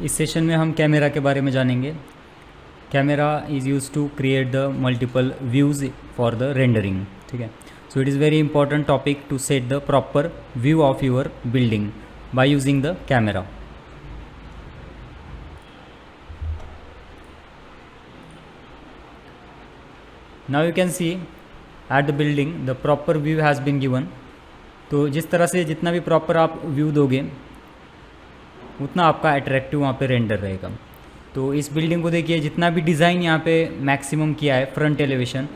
इस सेशन में हम कैमरा के बारे में जानेंगे। Camera is use to create the multiple views for the rendering. ठीक है, so it is very important topic to set the proper view of your building by using the camera. Now you can see at the building the proper view has been given. तो जिस तरह से जितना भी proper आप view दोगे उतना आपका अट्रैक्टिव वहाँ पे रेंडर रहेगा। तो इस बिल्डिंग को देखिए, जितना भी डिज़ाइन यहाँ पे मैक्सिमम किया है, फ्रंट एलिवेशन,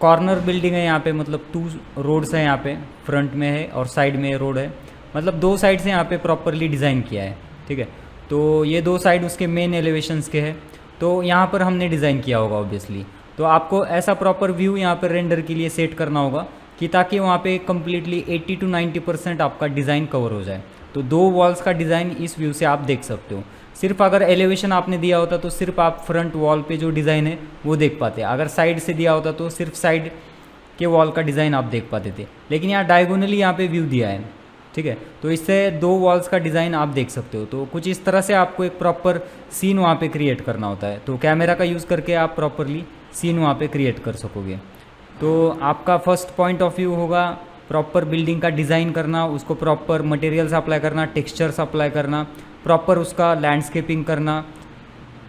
कॉर्नर बिल्डिंग है यहाँ पे, मतलब 2 रोड्स हैं यहाँ पे, फ्रंट में है और साइड में रोड है, मतलब 2 साइड से यहाँ पे प्रॉपरली डिज़ाइन किया है। ठीक है, तो ये 2 साइड उसके मेन एलिवेशंस के हैं, तो यहाँ पर हमने डिज़ाइन किया होगा ऑब्वियसली। तो आपको ऐसा प्रॉपर व्यू यहाँ पर रेंडर के लिए सेट करना होगा कि ताकि वहाँ पे कम्प्लीटली 80 to 90% आपका डिज़ाइन कवर हो जाए। तो 2 वॉल्स का डिज़ाइन इस व्यू से आप देख सकते हो। सिर्फ अगर एलिवेशन आपने दिया होता तो सिर्फ आप फ्रंट वॉल पे जो डिज़ाइन है वो देख पाते, अगर साइड से दिया होता तो सिर्फ साइड के वॉल का डिज़ाइन आप देख पाते थे, लेकिन यहाँ डायगोनली यहाँ पे व्यू दिया है। ठीक है, तो इससे 2 वॉल्स का डिज़ाइन आप देख सकते हो। तो कुछ इस तरह से आपको एक प्रॉपर सीन वहाँ पे क्रिएट करना होता है। तो कैमरा का यूज़ करके आप प्रॉपरली सीन वहाँ पे क्रिएट कर सकोगे। तो आपका फर्स्ट पॉइंट ऑफ व्यू होगा प्रॉपर बिल्डिंग का डिज़ाइन करना, उसको प्रॉपर मटेरियल्स अप्लाई करना, टेक्सचर्स अप्लाई करना, प्रॉपर उसका लैंडस्केपिंग करना,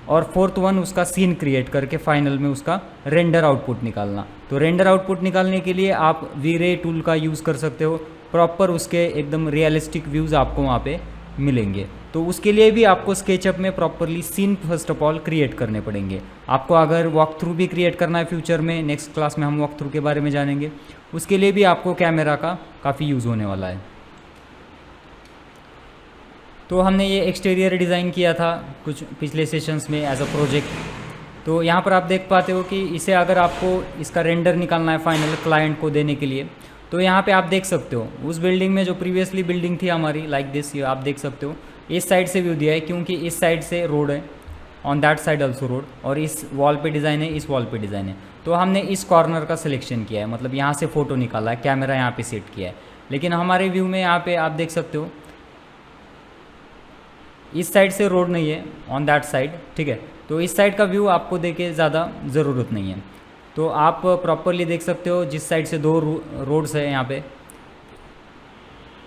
और 4th वन उसका सीन क्रिएट करके फाइनल में उसका रेंडर आउटपुट निकालना। तो रेंडर आउटपुट निकालने के लिए आप वी-रे टूल का यूज़ कर सकते हो। प्रॉपर उसके एकदम रियलिस्टिक व्यूज़ आपको वहाँ पे मिलेंगे। तो उसके लिए भी आपको स्केचअप में properly scene first of all create करने पड़ेंगे। आपको अगर वॉक थ्रू भी क्रिएट करना है फ्यूचर में, नेक्स्ट क्लास में हम वॉक थ्रू के बारे में जानेंगे, उसके लिए भी आपको कैमरा का काफ़ी यूज़ होने वाला है। तो हमने ये एक्सटीरियर डिज़ाइन किया था कुछ पिछले सेशंस में एज अ प्रोजेक्ट। तो यहाँ पर आप देख पाते हो कि इसे अगर आपको इसका रेंडर निकालना है फाइनल क्लाइंट को देने के लिए, तो यहाँ पे आप देख सकते हो उस बिल्डिंग में जो प्रीवियसली बिल्डिंग थी हमारी लाइक दिस, आप देख सकते हो इस साइड से व्यू दिया है क्योंकि इस साइड से रोड है, on that side also road, और इस वॉल पे डिज़ाइन है, इस वॉल पे डिज़ाइन है। तो हमने इस कॉर्नर का सिलेक्शन किया है, मतलब यहाँ से फ़ोटो निकाला है, कैमरा यहाँ पे सेट किया है। लेकिन हमारे व्यू में यहाँ पे आप देख सकते हो इस साइड से रोड नहीं है, ऑन दैट साइड। ठीक है, तो इस साइड का व्यू आपको देके ज़्यादा ज़रूरत नहीं है। तो आप प्रॉपरली देख सकते हो जिस साइड से 2 रोड्स है यहाँ पे,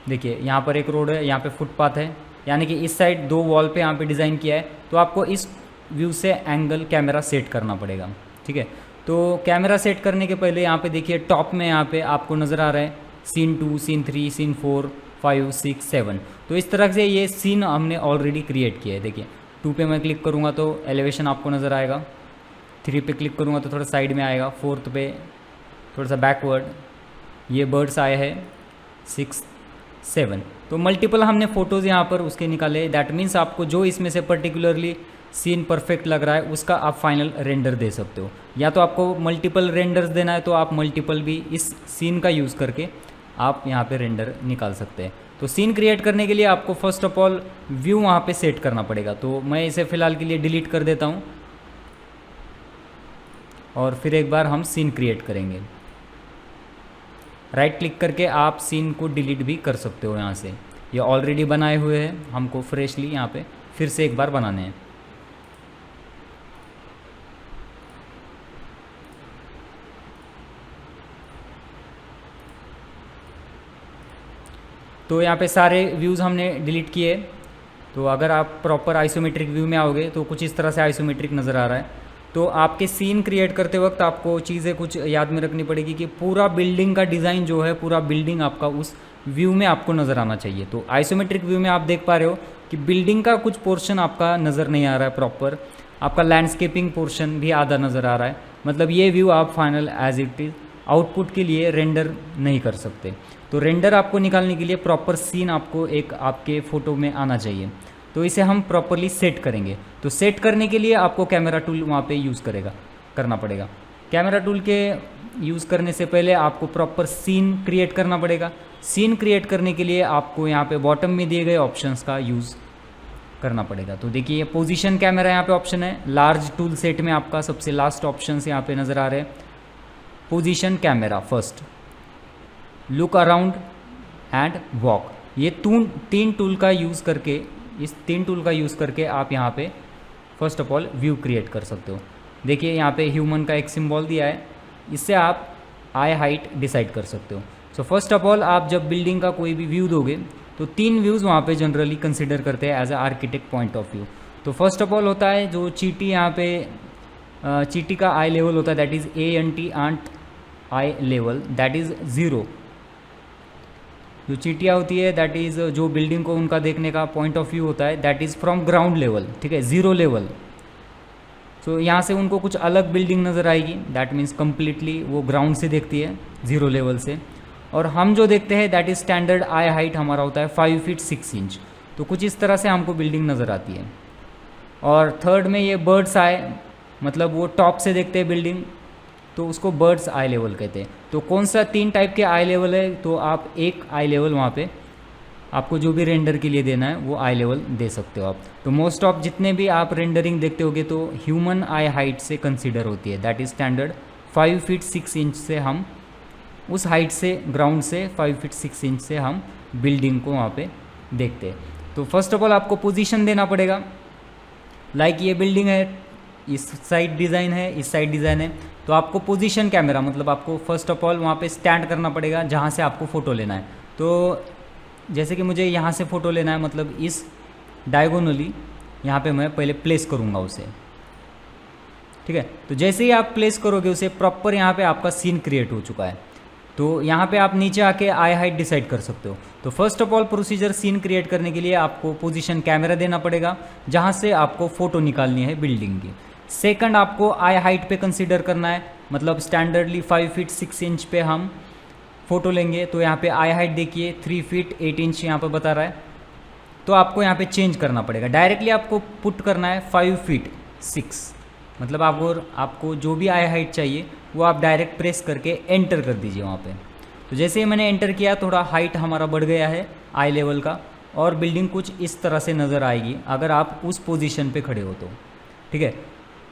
देखिए यहाँ पर एक रोड है, यहाँ पे फुटपाथ है, यानी कि इस साइड 2 वॉल पे यहाँ पे डिज़ाइन किया है। तो आपको इस व्यू से एंगल कैमरा सेट करना पड़ेगा। ठीक है, तो कैमरा सेट करने के पहले यहाँ पे देखिए टॉप में यहाँ पे आपको नज़र आ रहा है सीन 2, सीन 3, सीन 4, 5, 6, 7। तो इस तरह से ये सीन हमने ऑलरेडी क्रिएट किया है। देखिए 2 पे मैं क्लिक करूँगा तो एलिवेशन आपको नज़र आएगा, 3 पे क्लिक करूँगा तो थोड़ा साइड में आएगा, 4th पे थोड़ा सा बैकवर्ड, ये बर्ड्स आए हैं 6, 7। तो मल्टीपल हमने फ़ोटोज़ यहाँ पर उसके निकाले। दैट मीन्स आपको जो इसमें से पर्टिकुलरली सीन परफेक्ट लग रहा है उसका आप फाइनल रेंडर दे सकते हो, या तो आपको मल्टीपल रेंडर्स देना है तो आप मल्टीपल भी इस सीन का यूज़ करके आप यहाँ पे रेंडर निकाल सकते हैं। तो सीन क्रिएट करने के लिए आपको फर्स्ट ऑफ ऑल व्यू वहाँ पे सेट करना पड़ेगा। तो मैं इसे फ़िलहाल के लिए डिलीट कर देता हूँ और फिर एक बार हम सीन क्रिएट करेंगे। राइट क्लिक करके आप सीन को डिलीट भी कर सकते हो यहाँ से, ये ऑलरेडी बनाए हुए हैं, हमको फ्रेशली यहाँ पे फिर से एक बार बनाने हैं। तो यहाँ पे सारे व्यूज़ हमने डिलीट किए। तो अगर आप प्रॉपर आइसोमेट्रिक व्यू में आओगे तो कुछ इस तरह से आइसोमेट्रिक नज़र आ रहा है। तो आपके सीन क्रिएट करते वक्त आपको चीज़ें कुछ याद में रखनी पड़ेगी कि पूरा बिल्डिंग का डिज़ाइन जो है, पूरा बिल्डिंग आपका उस व्यू में आपको नज़र आना चाहिए। तो आइसोमेट्रिक व्यू में आप देख पा रहे हो कि बिल्डिंग का कुछ पोर्शन आपका नज़र नहीं आ रहा है प्रॉपर, आपका लैंडस्केपिंग पोर्शन भी आधा नज़र आ रहा है, मतलब ये व्यू आप final as it is output के लिए रेंडर नहीं कर सकते। तो रेंडर आपको निकालने के लिए प्रॉपर सीन आपको एक आपके फ़ोटो में आना चाहिए। तो इसे हम प्रॉपरली सेट करेंगे। तो सेट करने के लिए आपको कैमरा टूल वहाँ पे यूज़ करना पड़ेगा। कैमरा टूल के यूज़ करने से पहले आपको प्रॉपर सीन क्रिएट करना पड़ेगा। सीन क्रिएट करने के लिए आपको यहाँ पे बॉटम में दिए गए ऑप्शंस का यूज़ करना पड़ेगा। तो देखिए पोजीशन कैमरा यहाँ पे ऑप्शन है, लार्ज टूल सेट में आपका सबसे लास्ट ऑप्शन यहाँ पे नज़र आ रहे हैं। Position camera first, look around and walk, ये 3 टूल का यूज़ करके इस 3 टूल का यूज़ करके आप यहाँ पे first of all view create कर सकते हो। देखिए यहाँ पे ह्यूमन का एक सिंबल दिया है, इससे आप आई हाइट डिसाइड कर सकते हो। सो फर्स्ट ऑफ ऑल आप जब बिल्डिंग का कोई भी व्यू दोगे तो 3 व्यूज़ वहाँ पे जनरली कंसिडर करते हैं as a architect point of view. तो फर्स्ट ऑफ ऑल होता है जो चीटी, यहाँ पे चीटी का आई लेवल होता है, that is ANT ant eye level, that is 0। जो चीटियाँ होती है दैट इज़ जो बिल्डिंग को उनका देखने का पॉइंट ऑफ व्यू होता है, that is from ground level, ठीक है, 0 लेवल। सो यहाँ से उनको कुछ अलग बिल्डिंग नज़र आएगी, दैट मीन्स कम्प्लीटली वो ग्राउंड से देखती है 0 लेवल से। और हम जो देखते हैं that is standard I height हमारा होता है 5 फीट 6 इंच। तो कुछ इस तरह से हमको बिल्डिंग नज़र आती है। और थर्ड में ये बर्ड्स आई, मतलब वो टॉप से देखते हैं बिल्डिंग, तो उसको बर्ड्स आई लेवल कहते हैं। तो कौन सा 3 टाइप के आई लेवल है, तो आप एक आई लेवल वहाँ पे आपको जो भी रेंडर के लिए देना है वो आई लेवल दे सकते हो आप। तो मोस्ट ऑफ जितने भी आप रेंडरिंग देखते होगे तो ह्यूमन आई हाइट से कंसीडर होती है, that is standard 5 feet 6 inch से हम उस हाइट से, ग्राउंड से 5 फीट 6 इंच से हम बिल्डिंग को वहाँ पे देखते हैं। तो फर्स्ट ऑफ ऑल आपको पोजीशन देना पड़ेगा, लाइक ये बिल्डिंग है, इस साइड डिज़ाइन है, इस साइड डिज़ाइन है, तो आपको पोजीशन कैमरा, मतलब आपको फर्स्ट ऑफ ऑल वहाँ पे स्टैंड करना पड़ेगा जहाँ से आपको फ़ोटो लेना है। तो जैसे कि मुझे यहाँ से फ़ोटो लेना है, मतलब इस डायगोनली यहाँ पे मैं पहले प्लेस करूँगा उसे, ठीक है। तो जैसे ही आप प्लेस करोगे उसे, प्रॉपर यहाँ पे आपका सीन क्रिएट हो चुका है। तो यहाँ पे आप नीचे आके आई हाइट डिसाइड कर सकते हो। तो first of all procedure scene create करने के लिए आपको पोजीशन कैमरा देना पड़ेगा जहाँ से आपको फ़ोटो निकालनी है बिल्डिंग की। सेकंड, आपको आई हाइट पे कंसीडर करना है, मतलब स्टैंडर्डली 5 फीट 6 इंच पे हम फ़ोटो लेंगे। तो यहाँ पे आई हाइट देखिए 3 फीट 8 इंच यहाँ पे बता रहा है, तो आपको यहाँ पे चेंज करना पड़ेगा। डायरेक्टली आपको पुट करना है 5 फीट 6, मतलब आपको जो भी आई हाइट चाहिए वो आप डायरेक्ट प्रेस करके एंटर कर दीजिए वहाँ पे। तो जैसे ही मैंने एंटर किया, थोड़ा हाइट हमारा बढ़ गया है आई लेवल का, और बिल्डिंग कुछ इस तरह से नज़र आएगी अगर आप उस पोजीशन पे खड़े हो तो, ठीक है।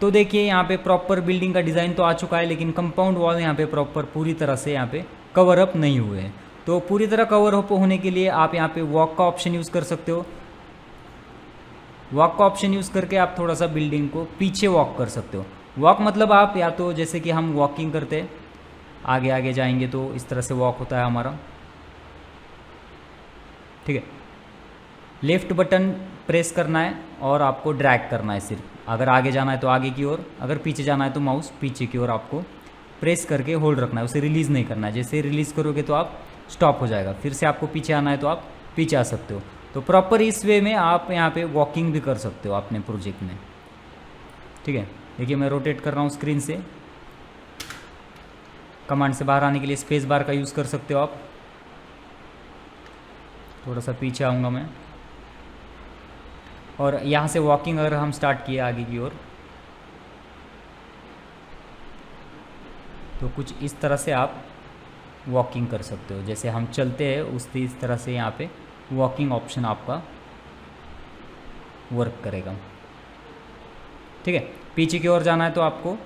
तो देखिए यहाँ पे प्रॉपर बिल्डिंग का डिज़ाइन तो आ चुका है, लेकिन कंपाउंड वॉल यहाँ पे प्रॉपर पूरी तरह से यहाँ पे कवर अप नहीं हुए हैं। तो पूरी तरह कवर अप होने के लिए आप यहाँ पे वॉक का ऑप्शन यूज़ कर सकते हो। वॉक का ऑप्शन यूज़ करके आप थोड़ा सा बिल्डिंग को पीछे वॉक कर सकते हो। वॉक मतलब आप या तो जैसे कि हम वॉकिंग करते हैं, आगे आगे जाएंगे तो इस तरह से वॉक होता है हमारा, ठीक है। लेफ़्ट बटन प्रेस करना है और आपको ड्रैग करना है सिर्फ, अगर आगे जाना है तो आगे की ओर, अगर पीछे जाना है तो माउस पीछे की ओर आपको प्रेस करके होल्ड रखना है, उसे रिलीज़ नहीं करना है। जैसे रिलीज़ करोगे तो आप स्टॉप हो जाएगा, फिर से आपको पीछे आना है तो आप पीछे आ सकते हो। तो प्रॉपर इस वे में आप यहाँ पे वॉकिंग भी कर सकते हो अपने प्रोजेक्ट में, ठीक है। देखिए मैं रोटेट कर रहा हूँ स्क्रीन से। कमांड से बाहर आने के लिए स्पेस बार का यूज़ कर सकते हो आप। थोड़ा सा पीछे आऊँगा मैं, और यहाँ से वॉकिंग अगर हम स्टार्ट किए आगे की ओर, तो कुछ इस तरह से आप वॉकिंग कर सकते हो। जैसे हम चलते हैं उसी इस तरह से यहाँ पे वॉकिंग ऑप्शन आपका वर्क करेगा, ठीक है। पीछे की ओर जाना है तो आपको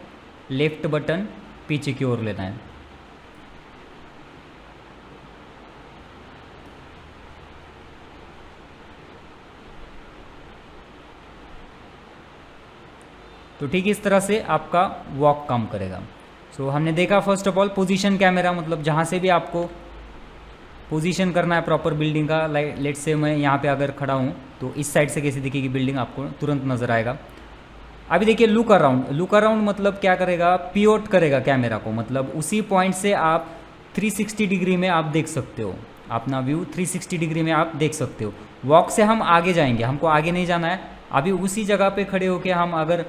लेफ़्ट बटन पीछे की ओर लेना है। तो ठीक इस तरह से आपका वॉक काम करेगा। सो हमने देखा first of all position camera, मतलब जहाँ से भी आपको पोजीशन करना है प्रॉपर बिल्डिंग का। लेट से मैं यहाँ पे अगर खड़ा हूँ तो इस साइड से कैसे दिखेगी बिल्डिंग आपको तुरंत नज़र आएगा। अभी देखिए लुक अराउंड। लुक अराउंड मतलब क्या करेगा, पिवोट करेगा कैमरा को, मतलब उसी पॉइंट से आप 360 डिग्री में आप देख सकते हो अपना व्यू, 360 डिग्री में आप देख सकते हो। वॉक से हम आगे जाएंगे, हमको आगे नहीं जाना है। अभी उसी जगह पे खड़े होकर हम अगर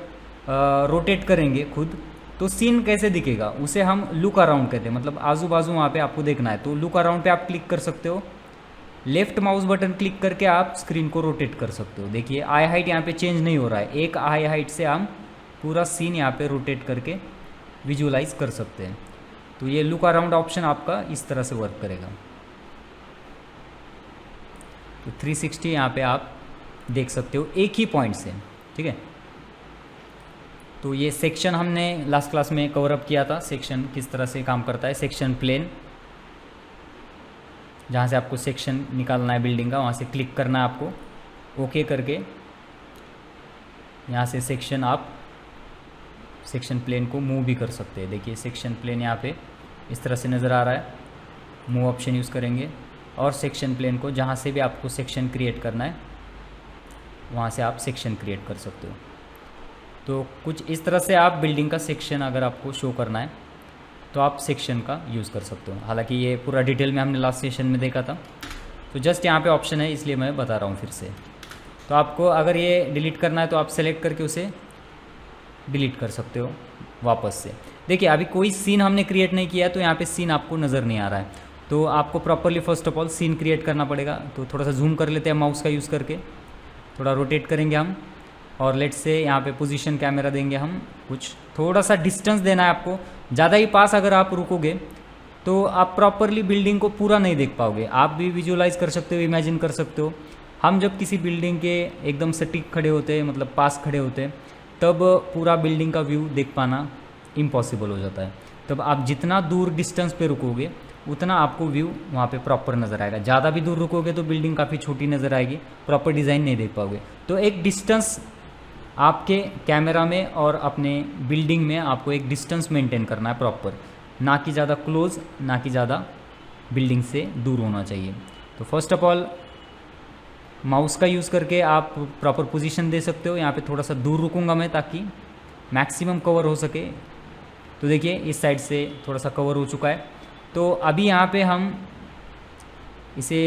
रोटेट करेंगे खुद तो सीन कैसे दिखेगा उसे हम लुक अराउंड कहते हैं, मतलब आजू बाजू वहाँ पे आपको देखना है। तो लुक अराउंड पे आप क्लिक कर सकते हो, लेफ्ट माउस बटन क्लिक करके आप स्क्रीन को रोटेट कर सकते हो। देखिए आई हाइट यहाँ पे चेंज नहीं हो रहा है, एक आई हाइट से हम पूरा सीन यहाँ पे रोटेट करके विजुअलाइज कर सकते हैं। तो ये लुक अराउंड ऑप्शन आपका इस तरह से वर्क करेगा। तो 360 यहाँ पे आप देख सकते हो एक ही पॉइंट से, ठीक है। तो ये सेक्शन हमने लास्ट क्लास में कवर अप किया था, सेक्शन किस तरह से काम करता है। सेक्शन प्लेन, जहाँ से आपको सेक्शन निकालना है बिल्डिंग का, वहाँ से क्लिक करना है आपको। ओके करके यहाँ से सेक्शन आप सेक्शन प्लेन को मूव भी कर सकते हैं। देखिए सेक्शन प्लेन यहाँ पे इस तरह से नज़र आ रहा है। मूव ऑप्शन यूज़ करेंगे और सेक्शन प्लेन को जहाँ से भी आपको सेक्शन क्रिएट करना है वहाँ से आप सेक्शन क्रिएट कर सकते हो। तो कुछ इस तरह से आप बिल्डिंग का सेक्शन अगर आपको शो करना है तो आप सेक्शन का यूज़ कर सकते हो। हालांकि ये पूरा डिटेल में हमने लास्ट सेशन में देखा था, तो जस्ट यहाँ पे ऑप्शन है इसलिए मैं बता रहा हूँ फिर से। तो आपको अगर ये डिलीट करना है तो आप सेलेक्ट करके उसे डिलीट कर सकते हो वापस से। देखिए अभी कोई सीन हमने क्रिएट नहीं किया है तो यहाँ पे सीन आपको नज़र नहीं आ रहा है, तो आपको properly first of all scene create करना पड़ेगा। तो थोड़ा सा जूम कर लेते हैं माउस का यूज़ करके, थोड़ा रोटेट करेंगे हम और लेट्स से यहाँ पे पोजीशन कैमरा देंगे हम, कुछ थोड़ा सा डिस्टेंस देना है आपको। ज़्यादा ही पास अगर आप रुकोगे तो आप प्रॉपरली बिल्डिंग को पूरा नहीं देख पाओगे। आप भी विजुअलाइज कर सकते हो, इमेजिन कर सकते हो। हम जब किसी बिल्डिंग के एकदम सटीक खड़े होते हैं, मतलब पास खड़े होते हैं, तब पूरा बिल्डिंग का व्यू देख पाना इम्पॉसिबल हो जाता है। तब आप जितना दूर डिस्टेंस पे रुकोगे उतना आपको व्यू वहाँ पे प्रॉपर नज़र आएगा। ज़्यादा भी दूर रुकोगे तो बिल्डिंग काफ़ी छोटी नज़र आएगी, प्रॉपर डिज़ाइन नहीं देख पाओगे। तो एक डिस्टेंस आपके कैमरा में और अपने बिल्डिंग में आपको एक डिस्टेंस मेंटेन करना है प्रॉपर, ना कि ज़्यादा क्लोज, ना कि ज़्यादा बिल्डिंग से दूर होना चाहिए। तो फर्स्ट ऑफ ऑल माउस का यूज़ करके आप प्रॉपर पोजीशन दे सकते हो। यहाँ पे थोड़ा सा दूर रुकूंगा मैं ताकि मैक्सिमम कवर हो सके। तो देखिए इस साइड से थोड़ा सा कवर हो चुका है। तो अभी यहाँ पे हम इसे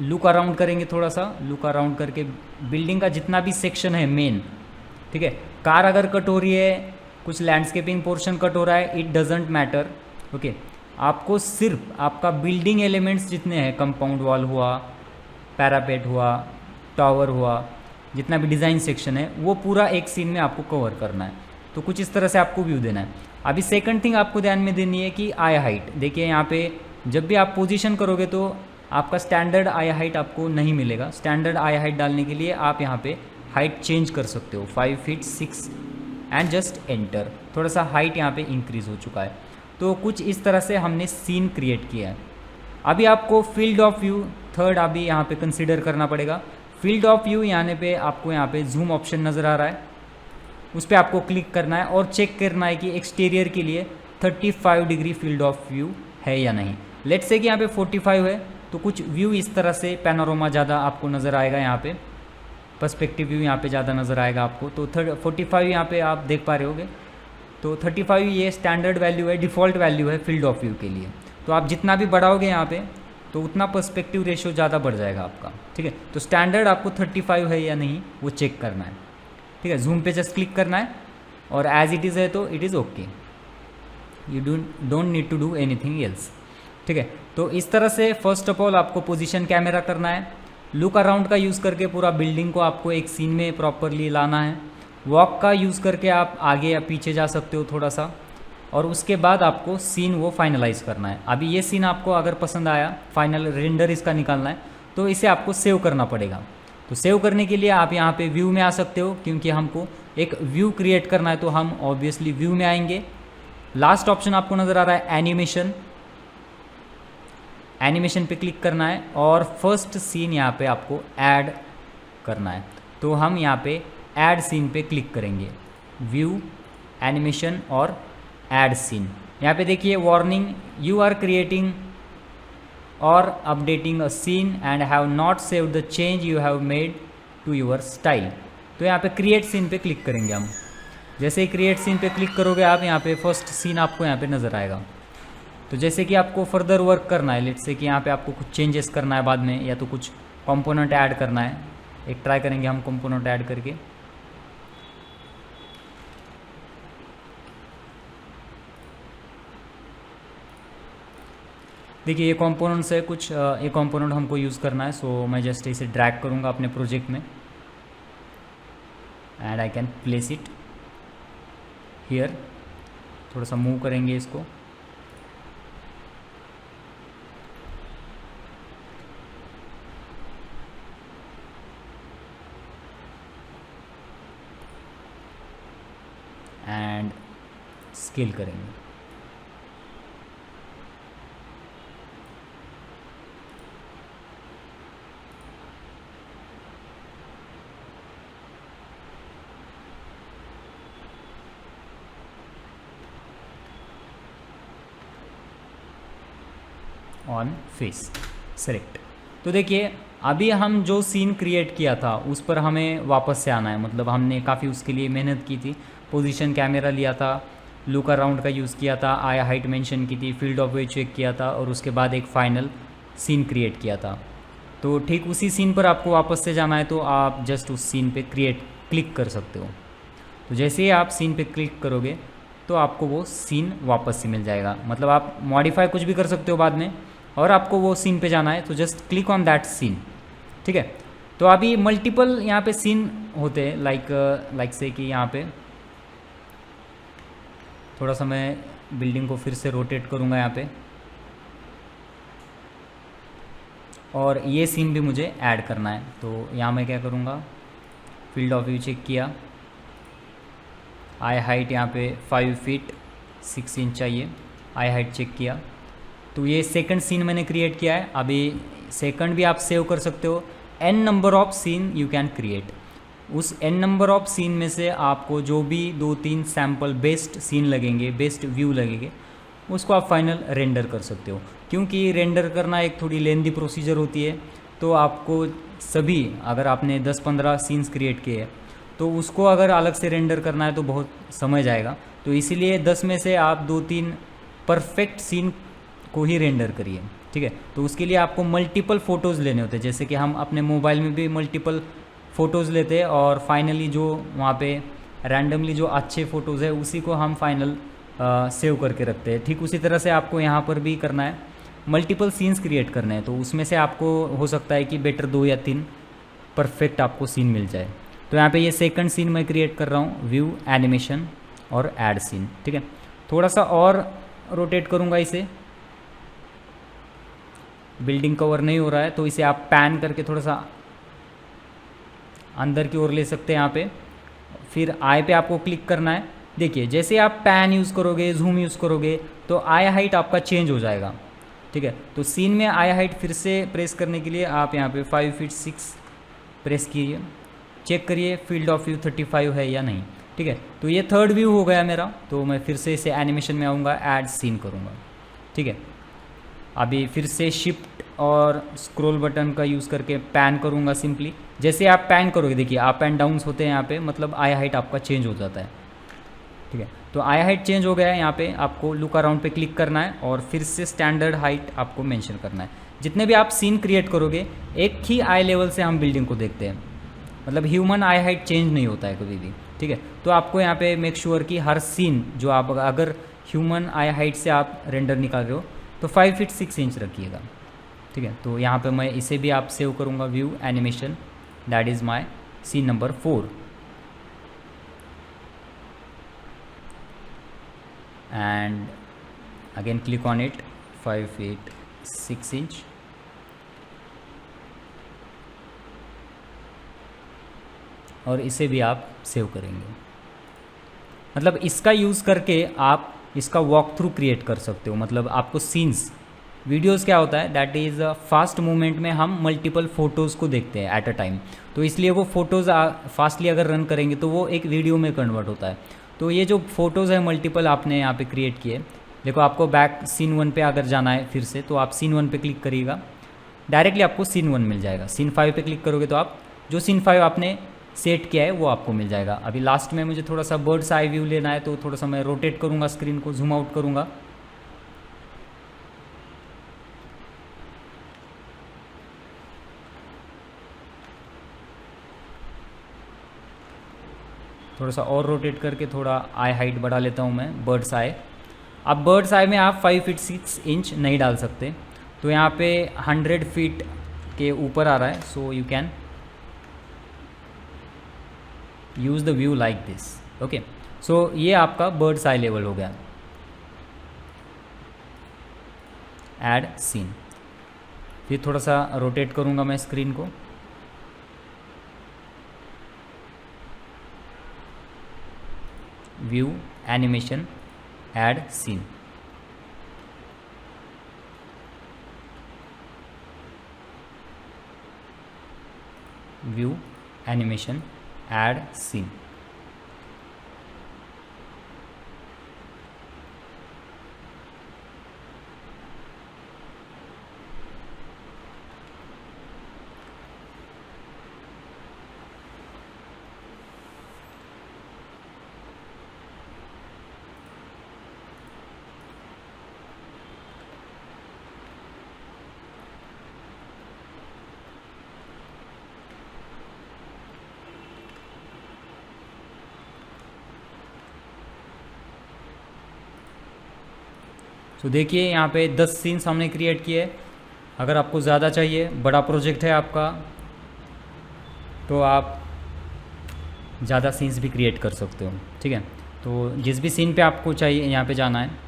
लुक अराउंड करेंगे, थोड़ा सा लुक अराउंड करके बिल्डिंग का जितना भी सेक्शन है मेन, ठीक है। कार अगर कट हो रही है, कुछ लैंडस्केपिंग पोर्शन कट हो रहा है, इट डजेंट मैटर, ओके। आपको सिर्फ आपका बिल्डिंग एलिमेंट्स जितने हैं, कंपाउंड वॉल हुआ, पैरापेट हुआ, टावर हुआ, जितना भी डिज़ाइन सेक्शन है वो पूरा एक सीन में आपको कवर करना है। तो कुछ इस तरह से आपको व्यू देना है। अभी सेकंड थिंग आपको ध्यान में देनी है कि आई हाइट। देखिए यहाँ पे जब भी आप पोजीशन करोगे तो आपका स्टैंडर्ड आई हाइट आपको नहीं मिलेगा। स्टैंडर्ड आई हाइट डालने के लिए आप यहाँ पे हाइट चेंज कर सकते हो, 5 फीट 6 एंड जस्ट एंटर। थोड़ा सा हाइट यहाँ पे इंक्रीज़ हो चुका है। तो कुछ इस तरह से हमने सीन क्रिएट किया है। अभी आपको फील्ड ऑफ व्यू थर्ड अभी यहाँ पे कंसिडर करना पड़ेगा। फील्ड ऑफ व्यू यानी पे आपको यहाँ पे जूम ऑप्शन नज़र आ रहा है, उस पर आपको क्लिक करना है और चेक करना है कि एक्सटीरियर के लिए 35 डिग्री फील्ड ऑफ व्यू है या नहीं। लेट्स से कि यहाँ पे 45 है तो कुछ व्यू इस तरह से पैनोरामा ज़्यादा आपको नज़र आएगा, यहाँ पे पर्सपेक्टिव व्यू यहाँ पे ज़्यादा नज़र आएगा आपको। तो 45 यहाँ पे आप देख पा रहे होगे। तो 35 ये स्टैंडर्ड वैल्यू है, डिफ़ॉल्ट वैल्यू है फील्ड ऑफ व्यू के लिए। तो आप जितना भी बढ़ाओगे यहाँ पे तो उतना पर्सपेक्टिव रेशियो ज़्यादा बढ़ जाएगा आपका, ठीक है। तो स्टैंडर्ड आपको 35 है या नहीं वो चेक करना है, ठीक है। जूम पे जस्ट क्लिक करना है और एज इट इज़ है तो it is okay, you don't need to do anything else, ठीक है। तो इस तरह से फर्स्ट ऑफ ऑल आपको पोजीशन कैमरा करना है। लुक अराउंड का यूज़ करके पूरा बिल्डिंग को आपको एक सीन में प्रॉपरली लाना है। वॉक का यूज़ करके आप आगे या पीछे जा सकते हो थोड़ा सा, और उसके बाद आपको सीन वो फाइनलाइज करना है। अभी ये सीन आपको अगर पसंद आया, फाइनल रेंडर इसका निकालना है, तो इसे आपको सेव करना पड़ेगा। तो सेव करने के लिए आप यहाँ पे व्यू में आ सकते हो, क्योंकि हमको एक व्यू क्रिएट करना है तो हम ऑब्वियसली व्यू में आएंगे। लास्ट ऑप्शन आपको नज़र आ रहा है एनिमेशन, एनिमेशन पे क्लिक करना है और फर्स्ट सीन यहाँ पे आपको ऐड करना है। तो हम यहाँ पे ऐड सीन पे क्लिक करेंगे, व्यू, एनिमेशन और ऐड सीन। यहाँ पे देखिए वार्निंग, यू आर क्रिएटिंग और updating a scene and have not saved the change you have made to your style. तो यहाँ पे क्रिएट सीन पे क्लिक करेंगे हम। जैसे ही क्रिएट सीन पे क्लिक करोगे आप, यहाँ पे फर्स्ट सीन आपको यहाँ पे नज़र आएगा। तो जैसे कि आपको फर्दर वर्क करना है, लेट्स से कि यहाँ पे आपको कुछ चेंजेस करना है बाद में, या तो कुछ कंपोनेंट ऐड करना है। एक ट्राई करेंगे हम कंपोनेंट ऐड करके। देखिए ये कंपोनेंट्स है कुछ, ये कंपोनेंट हमको यूज़ करना है। सो मैं जस्ट इसे ड्रैग करूँगा अपने प्रोजेक्ट में and I can place it here. थोड़ा सा मूव करेंगे इसको, एंड स्केल करेंगे। On face select. तो देखिए अभी हम जो सीन क्रिएट किया था उस पर हमें वापस से आना है, मतलब हमने काफ़ी उसके लिए मेहनत की थी। पोजीशन कैमरा लिया था, लुक अराउंड का यूज़ किया था, आई हाइट मेंशन की थी, फील्ड ऑफ व्यू चेक किया था और उसके बाद एक फाइनल सीन क्रिएट किया था। तो ठीक उसी सीन पर आपको वापस से जाना है तो आप जस्ट उस सीन पे क्लिक कर सकते हो। तो जैसे ही आप सीन पे क्लिक करोगे तो आपको वो सीन वापस से मिल जाएगा, मतलब आप मॉडिफाई कुछ भी कर सकते हो बाद में, और आपको वो सीन पे जाना है तो just click on that scene. ठीक है, तो अभी मल्टीपल यहाँ पे सीन होते हैं, लाइक से कि यहाँ पे थोड़ा सा मैं बिल्डिंग को फिर से रोटेट करूँगा यहाँ पे, और ये सीन भी मुझे ऐड करना है। तो यहाँ मैं क्या करूँगा, फील्ड ऑफ व्यू चेक किया, आई हाइट यहाँ पे 5 फीट 6 इंच चाहिए, आई हाइट चेक किया। तो ये सेकंड सीन मैंने क्रिएट किया है। अभी सेकंड भी आप सेव कर सकते हो, n number of seen you can create. उस n नंबर ऑफ सीन में से आपको जो भी 2-3 सैम्पल बेस्ट सीन लगेंगे, बेस्ट व्यू लगेंगे, उसको आप फाइनल रेंडर कर सकते हो। क्योंकि रेंडर करना एक थोड़ी लेंदी प्रोसीजर होती है, तो आपको सभी, अगर आपने 10-15 सीन्स क्रिएट किए तो उसको अगर अलग से रेंडर करना है तो बहुत समय जाएगा। तो इसीलिए 10 में से आप 2-3 परफेक्ट सीन को ही रेंडर करिए। ठीक है, तो उसके लिए आपको मल्टीपल फ़ोटोज़ लेने होते हैं, जैसे कि हम अपने मोबाइल में भी मल्टीपल फ़ोटोज़ लेते हैं और फाइनली जो वहाँ पे रैंडमली जो अच्छे फ़ोटोज़ है उसी को हम फाइनल सेव करके रखते हैं। ठीक उसी तरह से आपको यहाँ पर भी करना है, मल्टीपल सीन्स क्रिएट करने हैं। तो उसमें से आपको हो सकता है कि बेटर 2 या 3 परफेक्ट आपको सीन मिल जाए। तो यहाँ पे ये सेकंड सीन मैं क्रिएट कर रहा हूँ, व्यू एनिमेशन और ऐड सीन। ठीक है, थोड़ा सा और रोटेट करूँगा इसे, बिल्डिंग कवर नहीं हो रहा है तो इसे आप पैन करके थोड़ा सा अंदर की ओर ले सकते हैं यहाँ पे। फिर आई पे आपको क्लिक करना है। देखिए जैसे आप पैन यूज़ करोगे, जूम यूज़ करोगे तो आई हाइट आपका चेंज हो जाएगा। ठीक है, तो सीन में आई हाइट फिर से प्रेस करने के लिए आप यहाँ पे 5 फीट 6 प्रेस कीजिए, चेक करिए फील्ड ऑफ व्यू 35 है या नहीं। ठीक है, तो ये थर्ड व्यू हो गया मेरा। तो मैं फिर से इसे एनिमेशन में आऊँगा, ऐड सीन करूँगा। ठीक है, अभी फिर से शिफ्ट और स्क्रॉल बटन का यूज़ करके पैन करूँगा सिंपली। जैसे आप पैन करोगे देखिए अप एंड डाउन्स होते हैं यहाँ पे, मतलब आई हाइट आपका चेंज हो जाता है। ठीक है, तो आई हाइट चेंज हो गया है। यहाँ पे आपको लुक अराउंड पे क्लिक करना है और फिर से स्टैंडर्ड हाइट आपको मेंशन करना है। जितने भी आप सीन क्रिएट करोगे एक ही आई लेवल से हम बिल्डिंग को देखते हैं, मतलब ह्यूमन आई हाइट चेंज नहीं होता है कभी भी। ठीक है, तो आपको यहाँ पे मेक श्योर कि हर सीन जो आप अगर ह्यूमन आई हाइट से आप रेंडर निकाल रहे हो तो 5 फीट 6 इंच रखिएगा। ठीक है, तो यहाँ पे मैं इसे भी आप सेव करूँगा, view animation, that is my scene number 4 and again click on it, 5 feet 6 inch. और इसे भी आप सेव करेंगे, मतलब इसका यूज़ करके आप इसका वॉक थ्रू क्रिएट कर सकते हो। मतलब आपको सीन्स, वीडियोस क्या होता है, दैट इज़ फास्ट मूवमेंट में हम मल्टीपल फ़ोटोज़ को देखते हैं एट अ टाइम, तो इसलिए वो फ़ोटोज़ फास्टली अगर रन करेंगे तो वो एक वीडियो में कन्वर्ट होता है। तो ये जो फ़ोटोज़ है मल्टीपल आपने यहाँ पे क्रिएट किए, देखो आपको बैक सीन 1 पे अगर जाना है फिर से तो आप सीन 1 पे क्लिक करिएगा, डायरेक्टली आपको सीन 1 मिल जाएगा। सीन 5 पे क्लिक करोगे तो आप जो सीन 5 आपने सेट किया है वो आपको मिल जाएगा। अभी लास्ट में मुझे थोड़ा सा बर्ड्स आई व्यू लेना है तो थोड़ा सा मैं रोटेट करूँगा, स्क्रीन को जूम आउट करूँगा। थोड़ा सा और रोटेट करके थोड़ा आई हाइट बढ़ा लेता हूँ मैं, बर्ड्स आई। अब बर्ड्स आई में आप 5 फीट 6 इंच नहीं डाल सकते, तो यहाँ पे 100 फीट के ऊपर आ रहा है, so you can use the view like this. Okay, so ये आपका बर्ड्स आई लेवल हो गया। ऐड सीन, फिर थोड़ा सा रोटेट करूँगा मैं स्क्रीन को, view animation add scene, view animation add scene. तो देखिए यहाँ पे 10 सीन्स हमने क्रिएट किए। अगर आपको ज़्यादा चाहिए, बड़ा प्रोजेक्ट है आपका, तो आप ज़्यादा सीन्स भी क्रिएट कर सकते हो। ठीक है, तो जिस भी सीन पे आपको चाहिए यहाँ पे जाना है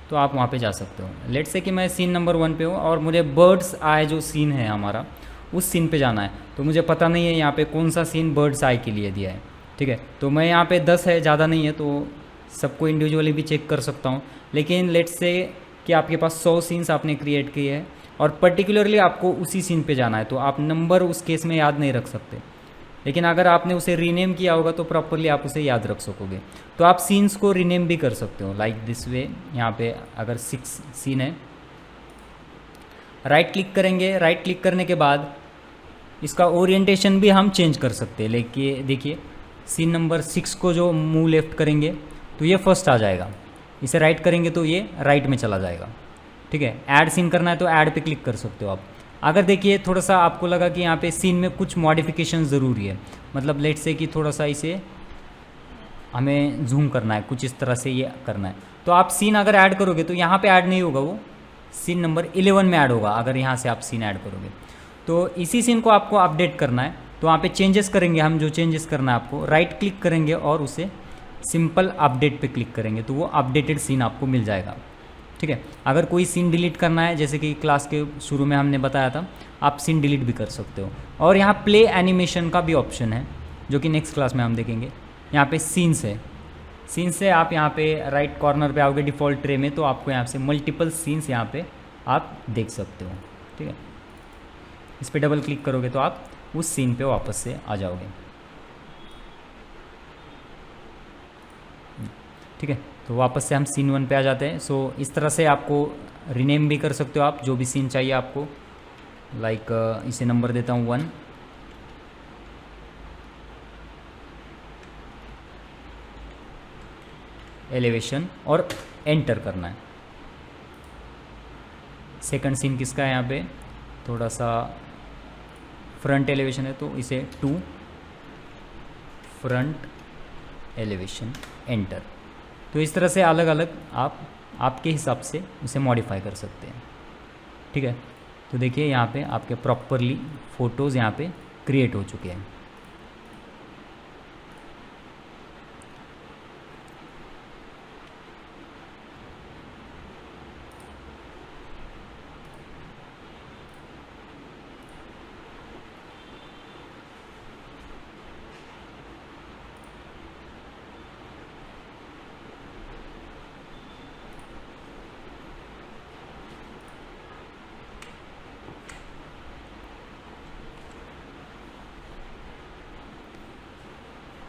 तो आप वहाँ पे जा सकते हो। लेट से कि मैं सीन नंबर 1 पे हूँ और मुझे बर्ड्स आए जो सीन है हमारा, उस सीन पे जाना है, तो मुझे पता नहीं है यहाँ पे कौन सा सीन बर्ड्स आई के लिए दिया है। ठीक है, तो मैं यहाँ पे 10 है, ज़्यादा नहीं है, तो सबको इंडिविजुअली भी चेक कर सकता हूँ। लेकिन लेट से कि आपके पास 100 सीन्स आपने क्रिएट किए हैं और पर्टिकुलरली आपको उसी सीन पे जाना है, तो आप नंबर उस केस में याद नहीं रख सकते। लेकिन अगर आपने उसे रीनेम किया होगा तो प्रॉपरली आप उसे याद रख सकोगे। तो आप सीन्स को रीनेम भी कर सकते हो लाइक दिस वे। यहाँ पे अगर 6 सीन है, राइट क्लिक करेंगे। राइट क्लिक करने के बाद इसका ओरिएंटेशन भी हम चेंज कर सकते हैं। लेकिन देखिए सीन नंबर 6 को जो मूव लेफ्ट करेंगे तो ये फर्स्ट आ जाएगा, इसे राइट करेंगे तो ये राइट में चला जाएगा। ठीक है, ऐड सीन करना है तो ऐड पे क्लिक कर सकते हो आप। अगर देखिए थोड़ा सा आपको लगा कि यहाँ पे सीन में कुछ मॉडिफिकेशन ज़रूरी है, मतलब लेट से कि थोड़ा सा इसे हमें जूम करना है, कुछ इस तरह से ये करना है, तो आप सीन अगर ऐड करोगे तो यहाँ पे ऐड नहीं होगा, वो सीन नंबर 11 में ऐड होगा। अगर यहाँ से आप सीन ऐड करोगे तो इसी सीन को आपको अपडेट करना है, तो वहाँ पे चेंजेस करेंगे हम। जो चेंजेस करना है आपको, राइट क्लिक करेंगे और उसे सिंपल अपडेट पे क्लिक करेंगे तो वो अपडेटेड सीन आपको मिल जाएगा। ठीक है, अगर कोई सीन डिलीट करना है, जैसे कि क्लास के शुरू में हमने बताया था, आप सीन डिलीट भी कर सकते हो। और यहाँ प्ले एनिमेशन का भी ऑप्शन है, जो कि नेक्स्ट क्लास में हम देखेंगे। यहाँ पे सीन्स है, सीन से आप यहाँ पे राइट कॉर्नर पे आओगे डिफ़ॉल्ट ट्रे में, तो आपको यहाँ से मल्टीपल सीन्स यहाँ पे आप देख सकते हो। ठीक है, इस पर डबल क्लिक करोगे तो आप उस सीन पे वापस से आ जाओगे। ठीक है, तो वापस से हम सीन 1 पे आ जाते हैं। सो इस तरह से आपको रीनेम भी कर सकते हो आप, जो भी सीन चाहिए आपको। लाइक इसे नंबर देता हूँ 1। एलिवेशन और एंटर करना है। सेकंड सीन किसका है, यहाँ पे थोड़ा सा फ्रंट एलिवेशन है, तो इसे 2 फ्रंट एलिवेशन एंटर। तो इस तरह से अलग अलग आप आपके हिसाब से उसे मॉडिफाई कर सकते हैं। ठीक है, तो देखिए यहाँ पे आपके प्रॉपरली फ़ोटोज़ यहाँ पे क्रिएट हो चुके हैं।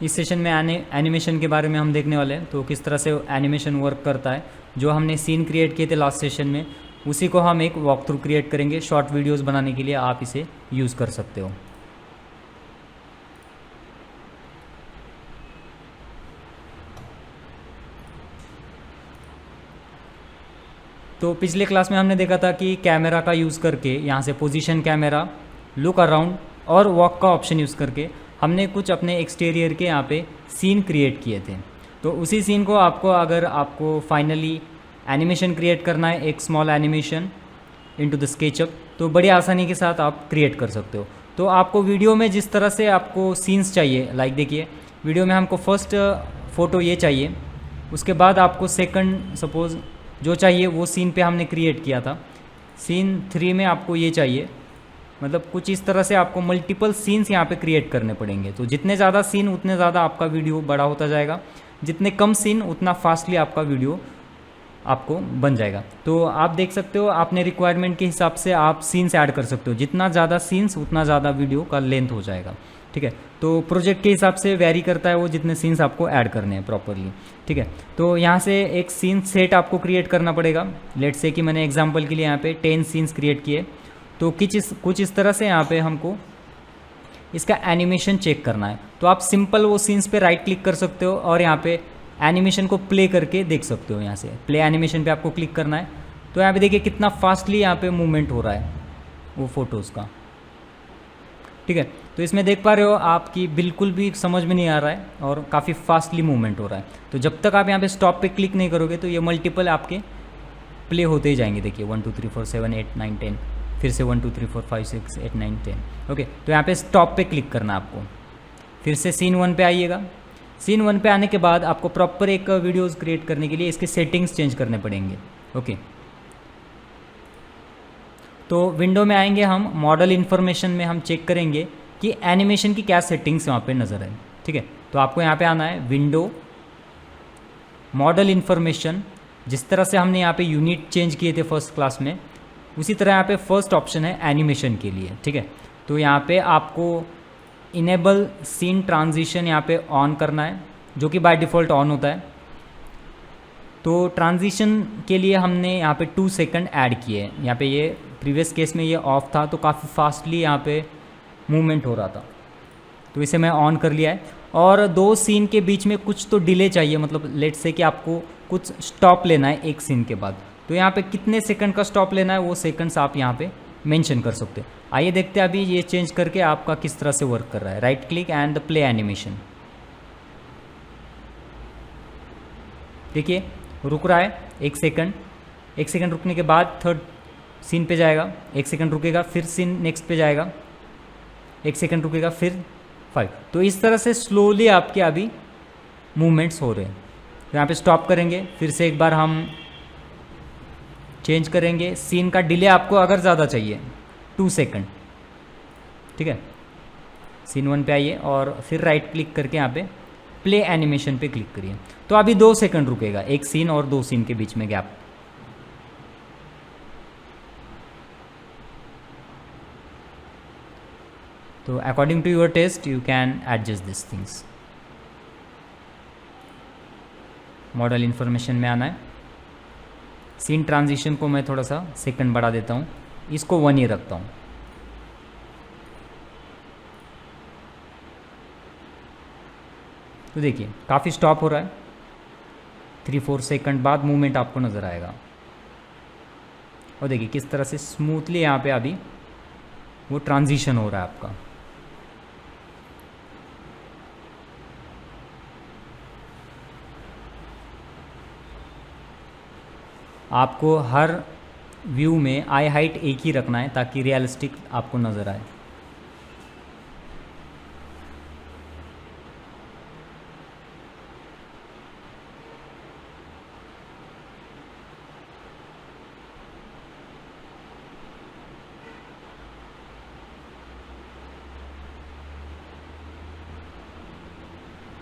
इस सेशन में एनिमेशन के बारे में हम देखने वाले हैं, तो किस तरह से एनिमेशन वर्क करता है। जो हमने सीन क्रिएट किए थे लास्ट सेशन में, उसी को हम एक वॉक थ्रू क्रिएट करेंगे। शॉर्ट वीडियोस बनाने के लिए आप इसे यूज़ कर सकते हो। तो पिछले क्लास में हमने देखा था कि कैमरा का यूज़ करके, यहाँ से पोजीशन कैमरा, लुक अराउंड और वॉक का ऑप्शन यूज़ करके हमने कुछ अपने एक्सटीरियर के यहाँ पे सीन क्रिएट किए थे। तो उसी सीन को आपको, अगर आपको फाइनली एनिमेशन क्रिएट करना है, एक small animation into the SketchUp, तो बड़ी आसानी के साथ आप क्रिएट कर सकते हो। तो आपको वीडियो में जिस तरह से आपको सीन्स चाहिए, लाइक देखिए वीडियो में हमको फर्स्ट फ़ोटो ये चाहिए, उसके बाद आपको सेकंड सपोज़ जो चाहिए वो सीन पे हमने क्रिएट किया था, सीन 3 में आपको ये चाहिए, मतलब कुछ इस तरह से आपको मल्टीपल सीन्स यहाँ पे क्रिएट करने पड़ेंगे। तो जितने ज़्यादा सीन उतने ज़्यादा आपका वीडियो बड़ा होता जाएगा, जितने कम सीन उतना फास्टली आपका वीडियो आपको बन जाएगा। तो आप देख सकते हो, आपने रिक्वायरमेंट के हिसाब से आप सीन्स ऐड कर सकते हो। जितना ज़्यादा सीन्स उतना ज़्यादा वीडियो का लेंथ हो जाएगा। ठीक है, तो प्रोजेक्ट के हिसाब से वेरी करता है वो, जितने सीन्स आपको ऐड करने हैं प्रॉपरली। ठीक है, तो यहाँ से एक सीन सेट आपको क्रिएट करना पड़ेगा। लेट्स से कि मैंने एग्जांपल के लिए यहाँ पे 10 सीन्स क्रिएट किए, तो कुछ इस तरह से यहाँ पे हमको इसका एनिमेशन चेक करना है। तो आप सिंपल वो सीन्स पे राइट क्लिक कर सकते हो और यहाँ पे एनिमेशन को प्ले करके देख सकते हो। यहाँ से प्ले एनिमेशन पे आपको क्लिक करना है, तो यहाँ पे देखिए कितना फास्टली यहाँ पे मूवमेंट हो रहा है वो फ़ोटोज़ का। ठीक है, तो इसमें देख पा रहे हो आपकी बिल्कुल भी समझ में नहीं आ रहा है और काफ़ी फास्टली मूवमेंट हो रहा है। तो जब तक आप यहाँ पे स्टॉप पे क्लिक नहीं करोगे तो ये मल्टीपल आपके प्ले होते ही जाएंगे। देखिए 1 2 3 4 7 8 9 10, फिर से 1 2 3 4 5 6 8 9 10। ओके, तो यहाँ पे स्टॉप पे क्लिक करना है आपको। फिर से सीन 1 पे आइएगा। सीन 1 पे आने के बाद आपको प्रॉपर एक वीडियोज़ क्रिएट करने के लिए इसके सेटिंग्स चेंज करने पड़ेंगे। ओके, तो विंडो में आएंगे हम, मॉडल इन्फॉर्मेशन में हम चेक करेंगे कि एनिमेशन की क्या सेटिंग्स वहाँ पे नज़र है। ठीक है, तो आपको यहाँ पे आना है विंडो, मॉडल इन्फॉर्मेशन। जिस तरह से हमने यहाँ पे यूनिट चेंज किए थे फर्स्ट क्लास में, उसी तरह यहाँ पे फर्स्ट ऑप्शन है एनिमेशन के लिए। ठीक है, तो यहाँ पे आपको इनेबल सीन ट्रांजिशन यहाँ पे ऑन करना है, जो कि बाय डिफ़ॉल्ट ऑन होता है। तो ट्रांजिशन के लिए हमने यहाँ पे 2 सेकंड ऐड किए हैं। यहाँ पे ये प्रीवियस केस में ये ऑफ था, तो काफ़ी फास्टली यहाँ पे मूवमेंट हो रहा था, तो इसे मैं ऑन कर लिया है। और 2 सीन के बीच में कुछ तो डिले चाहिए, मतलब लेट से कि आपको कुछ स्टॉप लेना है एक सीन के बाद। तो यहाँ पे कितने सेकंड का स्टॉप लेना है वो सेकंड्स आप यहाँ पे मेंशन कर सकते हैं। आइए देखते हैं अभी ये चेंज करके आपका किस तरह से वर्क कर रहा है। Right click and the play animation. देखिए रुक रहा है 1 सेकंड। 1 सेकंड रुकने के बाद थर्ड सीन पे जाएगा, 1 सेकंड रुकेगा, फिर सीन नेक्स्ट पे जाएगा, 1 सेकंड रुकेगा, फिर 5। तो इस तरह से स्लोली आपके अभी मूवमेंट्स हो रहे हैं। तो यहाँ पे स्टॉप करेंगे, फिर से एक बार हम चेंज करेंगे। सीन का डिले आपको अगर ज़्यादा चाहिए 2 सेकंड। ठीक है, सीन 1 पे आइए और फिर राइट क्लिक करके यहाँ पे प्ले एनिमेशन पे क्लिक करिए। तो अभी 2 सेकंड रुकेगा, एक सीन और 2 सीन के बीच में गैप। तो according to your taste you can adjust this things. Model information में आना है। सीन ट्रांजिशन को मैं थोड़ा सा सेकंड बढ़ा देता हूँ, इसको 1 ही रखता हूँ। तो देखिए काफ़ी स्टॉप हो रहा है, 3-4 सेकंड बाद मूवमेंट आपको नज़र आएगा। और देखिए किस तरह से स्मूथली यहाँ पे अभी वो ट्रांजिशन हो रहा है आपका। आपको हर व्यू में आई हाइट एक ही रखना है ताकि रियलिस्टिक आपको नज़र आए।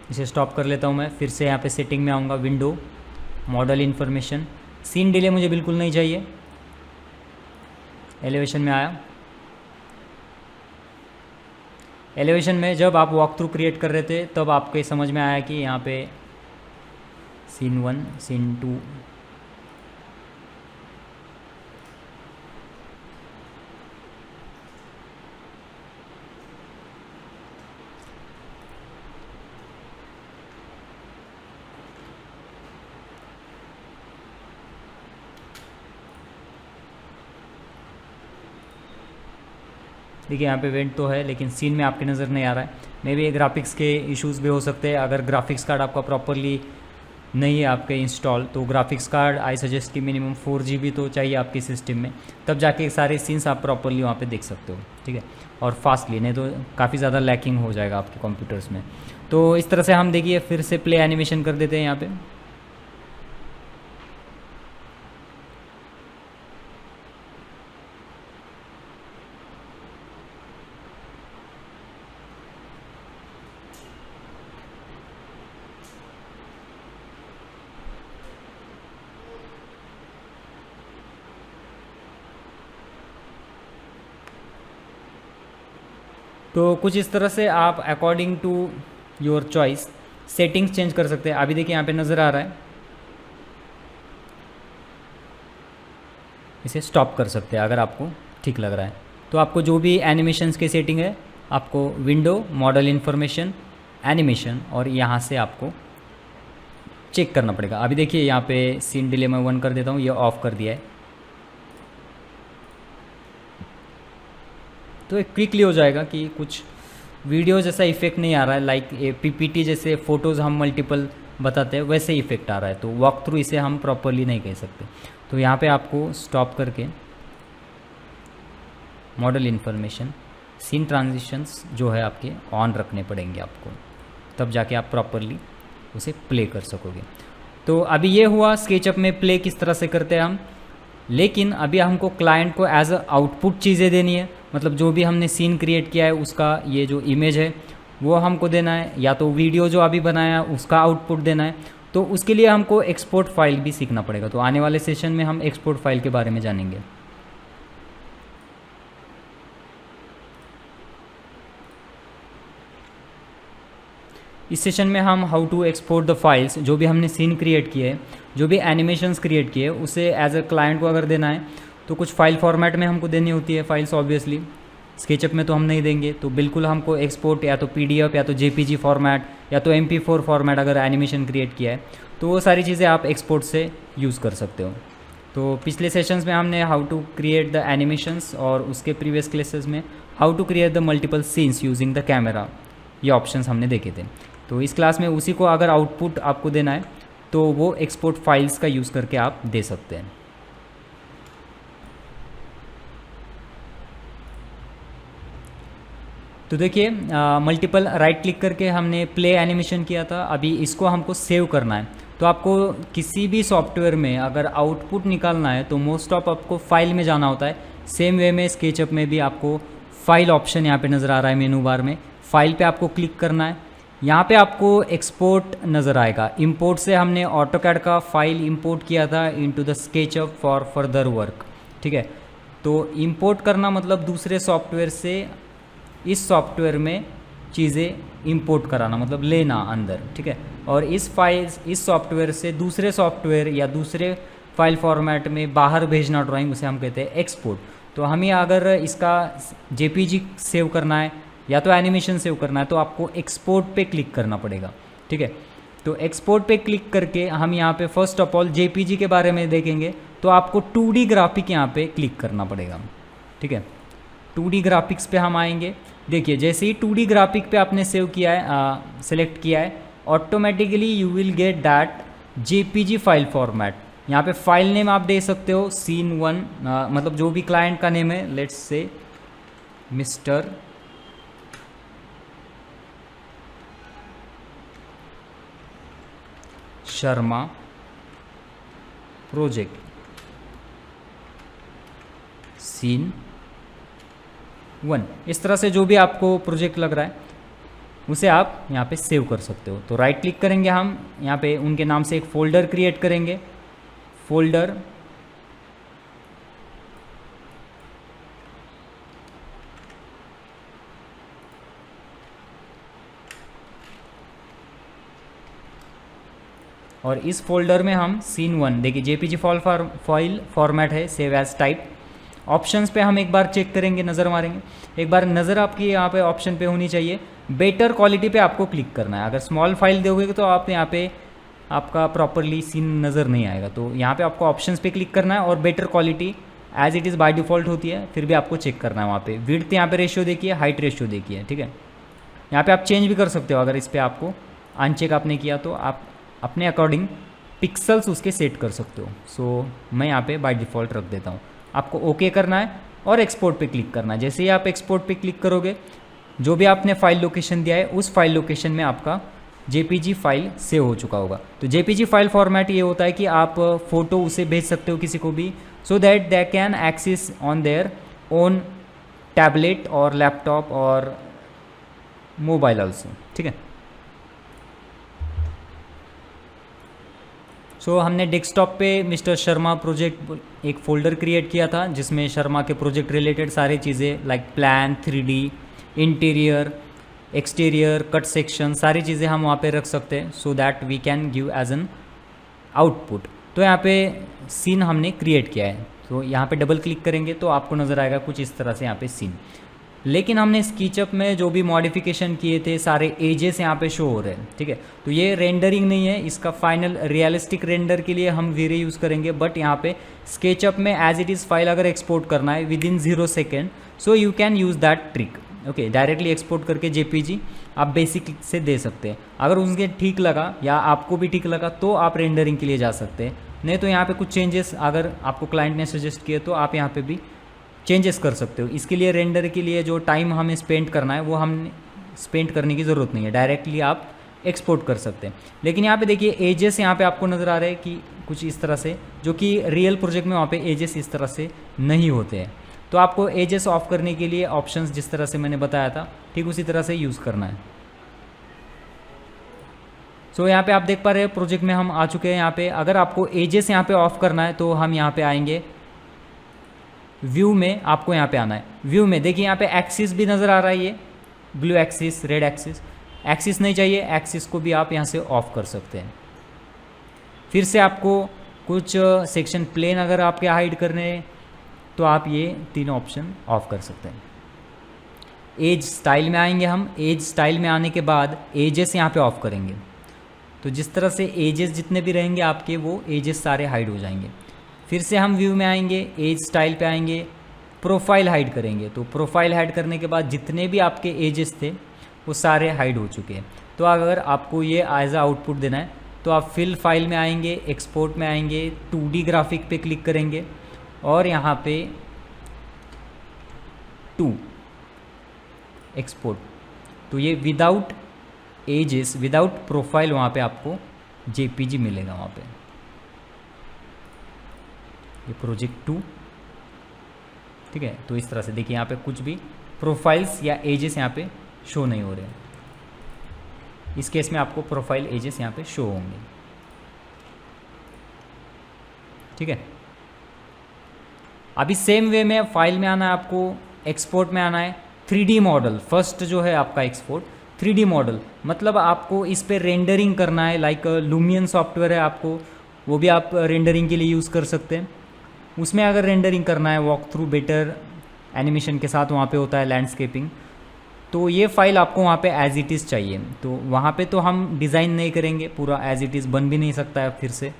इसे स्टॉप कर लेता हूँ मैं। फिर से यहाँ पे सेटिंग में आऊँगा, window, model information. Scene delay मुझे बिल्कुल नहीं चाहिए। एलिवेशन में आया। एलिवेशन में जब आप वॉक थ्रू क्रिएट कर रहे थे तब आपको ये समझ में आया कि यहाँ पे सीन 1, सीन 2, देखिए यहाँ पे वेंट तो है लेकिन सीन में आपके नज़र नहीं आ रहा है। मे बी ग्राफिक्स के इश्यूज़ भी हो सकते हैं। अगर ग्राफिक्स कार्ड आपका प्रॉपरली नहीं है आपके इंस्टॉल, तो ग्राफिक्स कार्ड आई सजेस्ट कि मिनिमम 4 GB तो चाहिए आपके सिस्टम में, तब जाके सारे सीन्स आप प्रॉपरली वहाँ पे देख सकते हो। ठीक है, और फास्टली, नहीं तो काफ़ी ज़्यादा लैकिंग हो जाएगा आपके कंप्यूटर्स में। तो इस तरह से हम देखिए फिर से प्ले एनिमेशन कर देते हैं यहाँ पर। तो कुछ इस तरह से आप according to your choice settings change कर सकते हैं। अभी देखिए यहाँ पे नज़र आ रहा है, इसे स्टॉप कर सकते हैं अगर आपको ठीक लग रहा है। तो आपको जो भी एनिमेशंस की सेटिंग है, आपको विंडो, मॉडल इन्फॉर्मेशन, एनिमेशन, और यहाँ से आपको चेक करना पड़ेगा। अभी देखिए यहाँ पे सीन डिले मैं 1 कर देता हूँ, ये ऑफ कर दिया है, तो एक क्विकली हो जाएगा कि कुछ वीडियो जैसा इफेक्ट नहीं आ रहा है। लाइक PPT जैसे फ़ोटोज़ हम मल्टीपल बताते हैं वैसे ही इफेक्ट आ रहा है। तो वॉक थ्रू इसे हम प्रॉपरली नहीं कह सकते। तो यहाँ पे आपको स्टॉप करके मॉडल इन्फॉर्मेशन सीन ट्रांजिशंस जो है आपके ऑन रखने पड़ेंगे आपको, तब जाके आप प्रॉपरली उसे प्ले कर सकोगे। तो अभी ये हुआ स्केचअप में प्ले किस तरह से करते हैं हम, लेकिन अभी हमको क्लाइंट को एज अ आउटपुट चीज़ें देनी है, मतलब जो भी हमने सीन क्रिएट किया है उसका ये जो इमेज है वो हमको देना है, या तो वीडियो जो अभी बनाया है उसका आउटपुट देना है। तो उसके लिए हमको एक्सपोर्ट फाइल भी सीखना पड़ेगा। तो आने वाले सेशन में हम एक्सपोर्ट फाइल के बारे में जानेंगे। इस सेशन में हम how to export the files, जो भी हमने सीन क्रिएट किए, जो भी एनिमेशंस क्रिएट किए, उसे एज अ क्लाइंट को अगर देना है तो कुछ फाइल फॉर्मेट में हमको देनी होती है फाइल्स। ऑब्वियसली स्केचअप में तो हम नहीं देंगे, तो बिल्कुल हमको एक्सपोर्ट या तो PDF या तो JPG फॉर्मेट या तो MP4 फॉर्मेट अगर एनिमेशन क्रिएट किया है तो वो सारी चीज़ें आप एक्सपोर्ट से यूज़ कर सकते हो। तो पिछले सेशंस में हमने how to create the animations और उसके प्रीवियस क्लासेस में how to create the multiple scenes using the camera, ये ऑप्शंस हमने देखे थे। तो इस क्लास में उसी को अगर आउटपुट आपको देना है तो वो एक्सपोर्ट फाइल्स का यूज़ करके आप दे सकते हैं। तो देखिए मल्टीपल राइट क्लिक करके हमने प्ले एनिमेशन किया था, अभी इसको हमको सेव करना है। तो आपको किसी भी सॉफ्टवेयर में अगर आउटपुट निकालना है तो मोस्ट ऑफ आपको फाइल में जाना होता है। सेम वे में स्केचअप में भी आपको फाइल ऑप्शन यहाँ पे नज़र आ रहा है मेनू बार में, फाइल पे आपको क्लिक करना है। यहाँ पे आपको एक्सपोर्ट नज़र आएगा। इंपोर्ट से हमने ऑटोकैड का फाइल इंपोर्ट किया था into the SketchUp for further work, ठीक है। तो इंपोर्ट करना मतलब दूसरे सॉफ्टवेयर से इस सॉफ्टवेयर में चीज़ें इंपोर्ट कराना, मतलब लेना अंदर, ठीक है। और इस सॉफ्टवेयर से दूसरे सॉफ्टवेयर या दूसरे फाइल फॉर्मेट में बाहर भेजना ड्राइंग, उसे हम कहते हैं एक्सपोर्ट। तो हमें अगर इसका JPG सेव करना है या तो एनिमेशन सेव करना है तो आपको एक्सपोर्ट पे क्लिक करना पड़ेगा, ठीक है। तो एक्सपोर्ट पे क्लिक करके हम यहाँ पे फर्स्ट ऑफ ऑल JPG के बारे में देखेंगे, तो आपको 2D ग्राफिक यहाँ पे क्लिक करना पड़ेगा, ठीक है। 2D ग्राफिक्स पे हम आएंगे। देखिए जैसे ही 2D ग्राफिक पे आपने सेव किया है, सेलेक्ट किया है, automatically you will get that JPG file format. यहाँ पे फाइल नेम आप दे सकते हो सीन 1, मतलब जो भी क्लाइंट का नेम है, let's say mister Sharma project scene 1। इस तरह से जो भी आपको प्रोजेक्ट लग रहा है उसे आप यहाँ पे सेव कर सकते हो। तो राइट क्लिक करेंगे, हम यहाँ पे उनके नाम से एक फ़ोल्डर क्रिएट करेंगे, फोल्डर, और इस फोल्डर में हम सीन 1, देखिए JPG फाइल फॉर्मेट है, सेव एज टाइप। ऑप्शंस पे हम एक बार चेक करेंगे, नज़र मारेंगे। एक बार नज़र आपकी यहाँ पे ऑप्शन पे होनी चाहिए, बेटर क्वालिटी पे आपको क्लिक करना है। अगर स्मॉल फाइल दोगे तो आप यहाँ पे आपका प्रॉपरली सीन नज़र नहीं आएगा। तो यहाँ पे आपको ऑप्शंस पे क्लिक करना है और better quality as it is by default होती है, फिर भी आपको चेक करना है वहाँ पे। विड्थ यहाँ पे रेशियो देखिए, हाइट रेशियो देखिए, ठीक है। यहाँ पे आप चेंज भी कर सकते हो, अगर इस पर आपको अनचेक आपने किया तो आप अपने अकॉर्डिंग पिक्सल्स उसके सेट कर सकते हो। सो मैं यहाँ पे बाय डिफ़ॉल्ट रख देता हूँ। आपको ओके करना है और एक्सपोर्ट पे क्लिक करना है। जैसे ही आप एक्सपोर्ट पे क्लिक करोगे, जो भी आपने फाइल लोकेशन दिया है उस फाइल लोकेशन में आपका JPG फाइल सेव हो चुका होगा। तो JPG फाइल फॉर्मेट ये होता है कि आप फ़ोटो उसे भेज सकते हो किसी को भी, so that they can access on their own tablet और लैपटॉप और मोबाइल ऑल्सो, ठीक है। सो हमने डेस्कटॉप पे मिस्टर शर्मा प्रोजेक्ट एक फ़ोल्डर क्रिएट किया था जिसमें शर्मा के प्रोजेक्ट रिलेटेड सारी चीज़ें like plan, 3D, interior, exterior, cut section, सारी चीज़ें हम वहाँ पे रख सकते हैं, so that we can give as an output. तो यहाँ पे सीन हमने क्रिएट किया है, तो यहाँ पे डबल क्लिक करेंगे तो आपको नज़र आएगा कुछ इस तरह से यहाँ पे सीन। लेकिन हमने स्केचअप में जो भी मॉडिफिकेशन किए थे सारे एजेस यहाँ पे शो हो रहे हैं, ठीक है। तो ये रेंडरिंग नहीं है, इसका फाइनल रियलिस्टिक रेंडर के लिए हम वीरे यूज़ करेंगे। बट यहाँ पे स्केचअप में एज इट इज़ फाइल अगर एक्सपोर्ट करना है with in 0 second, so you can use that trick, okay. Directly export करके JPG आप बेसिक से दे सकते हैं। अगर उनके ठीक लगा या आपको भी ठीक लगा तो आप रेंडरिंग के लिए जा सकते हैं। नहीं तो यहाँ पे कुछ चेंजेस अगर आपको क्लाइंट ने सजेस्ट किए तो आप यहाँ पे भी चेंजेस कर सकते हो। इसके लिए रेंडर के लिए जो टाइम हमें स्पेंड करना है वो हम स्पेंड करने की ज़रूरत नहीं है, डायरेक्टली आप एक्सपोर्ट कर सकते हैं। लेकिन यहाँ पे देखिए एजेस यहाँ पे आपको नज़र आ रहे हैं कि कुछ इस तरह से, जो कि रियल प्रोजेक्ट में वहाँ पे एजेस इस तरह से नहीं होते हैं। तो आपको एजेस ऑफ करने के लिए ऑप्शंस जिस तरह से मैंने बताया था ठीक उसी तरह से यूज़ करना है। सो यहाँ पे आप देख पा रहे हैं प्रोजेक्ट में हम आ चुके हैं। यहाँ पे अगर आपको एजेस यहाँ पे ऑफ करना है तो हम यहाँ पे आएंगे, व्यू में आपको यहाँ पे आना है। व्यू में देखिए यहाँ पे एक्सिस भी नज़र आ रहा है, ये blue axis, red axis. Axis नहीं चाहिए, एक्सिस को भी आप यहाँ से ऑफ कर सकते हैं। फिर से आपको कुछ सेक्शन प्लेन अगर आपके हाइड करने हैं तो आप ये तीनों ऑप्शन ऑफ कर सकते हैं। एज स्टाइल में आएंगे हम, एज स्टाइल में आने के बाद एजेस यहाँ पे ऑफ करेंगे। तो जिस तरह से एजेस जितने भी रहेंगे आपके वो एजेस सारे हाइड हो जाएंगे। फिर से हम व्यू में आएंगे, एज स्टाइल पे आएंगे, प्रोफाइल हाइड करेंगे। तो प्रोफाइल हाइड करने के बाद जितने भी आपके एजेस थे वो सारे हाइड हो चुके हैं। तो अगर आपको ये एज आ आउटपुट देना है तो आप फिल फाइल में आएंगे, एक्सपोर्ट में आएंगे, 2D ग्राफिक पे क्लिक करेंगे और यहाँ पे टू एक्सपोर्ट। तो ये विदाउट एजेस, विदाउट प्रोफाइल वहाँ पे आपको JPG मिलेगा वहाँ पे। ये प्रोजेक्ट 2, ठीक है। तो इस तरह से देखिए यहाँ पे कुछ भी प्रोफाइल्स या एजेस यहाँ पे शो नहीं हो रहे हैं। इस केस में आपको प्रोफाइल एजेस यहाँ पे शो होंगे, ठीक है। अभी सेम वे में फाइल में आना है आपको, एक्सपोर्ट में आना है। 3D मॉडल फर्स्ट जो है आपका एक्सपोर्ट 3D मॉडल, मतलब आपको इस पे रेंडरिंग करना है। लाइक लूमियन सॉफ्टवेयर है आपको, वो भी आप रेंडरिंग के लिए यूज़ कर सकते हैं। उसमें अगर रेंडरिंग करना है वॉक थ्रू बेटर एनिमेशन के साथ, वहाँ पे होता है लैंडस्केपिंग, तो ये फाइल आपको वहाँ पे एज इट इज़ चाहिए। तो वहाँ पे तो हम डिज़ाइन नहीं करेंगे, पूरा एज इट इज़ बन भी नहीं सकता है फिर से।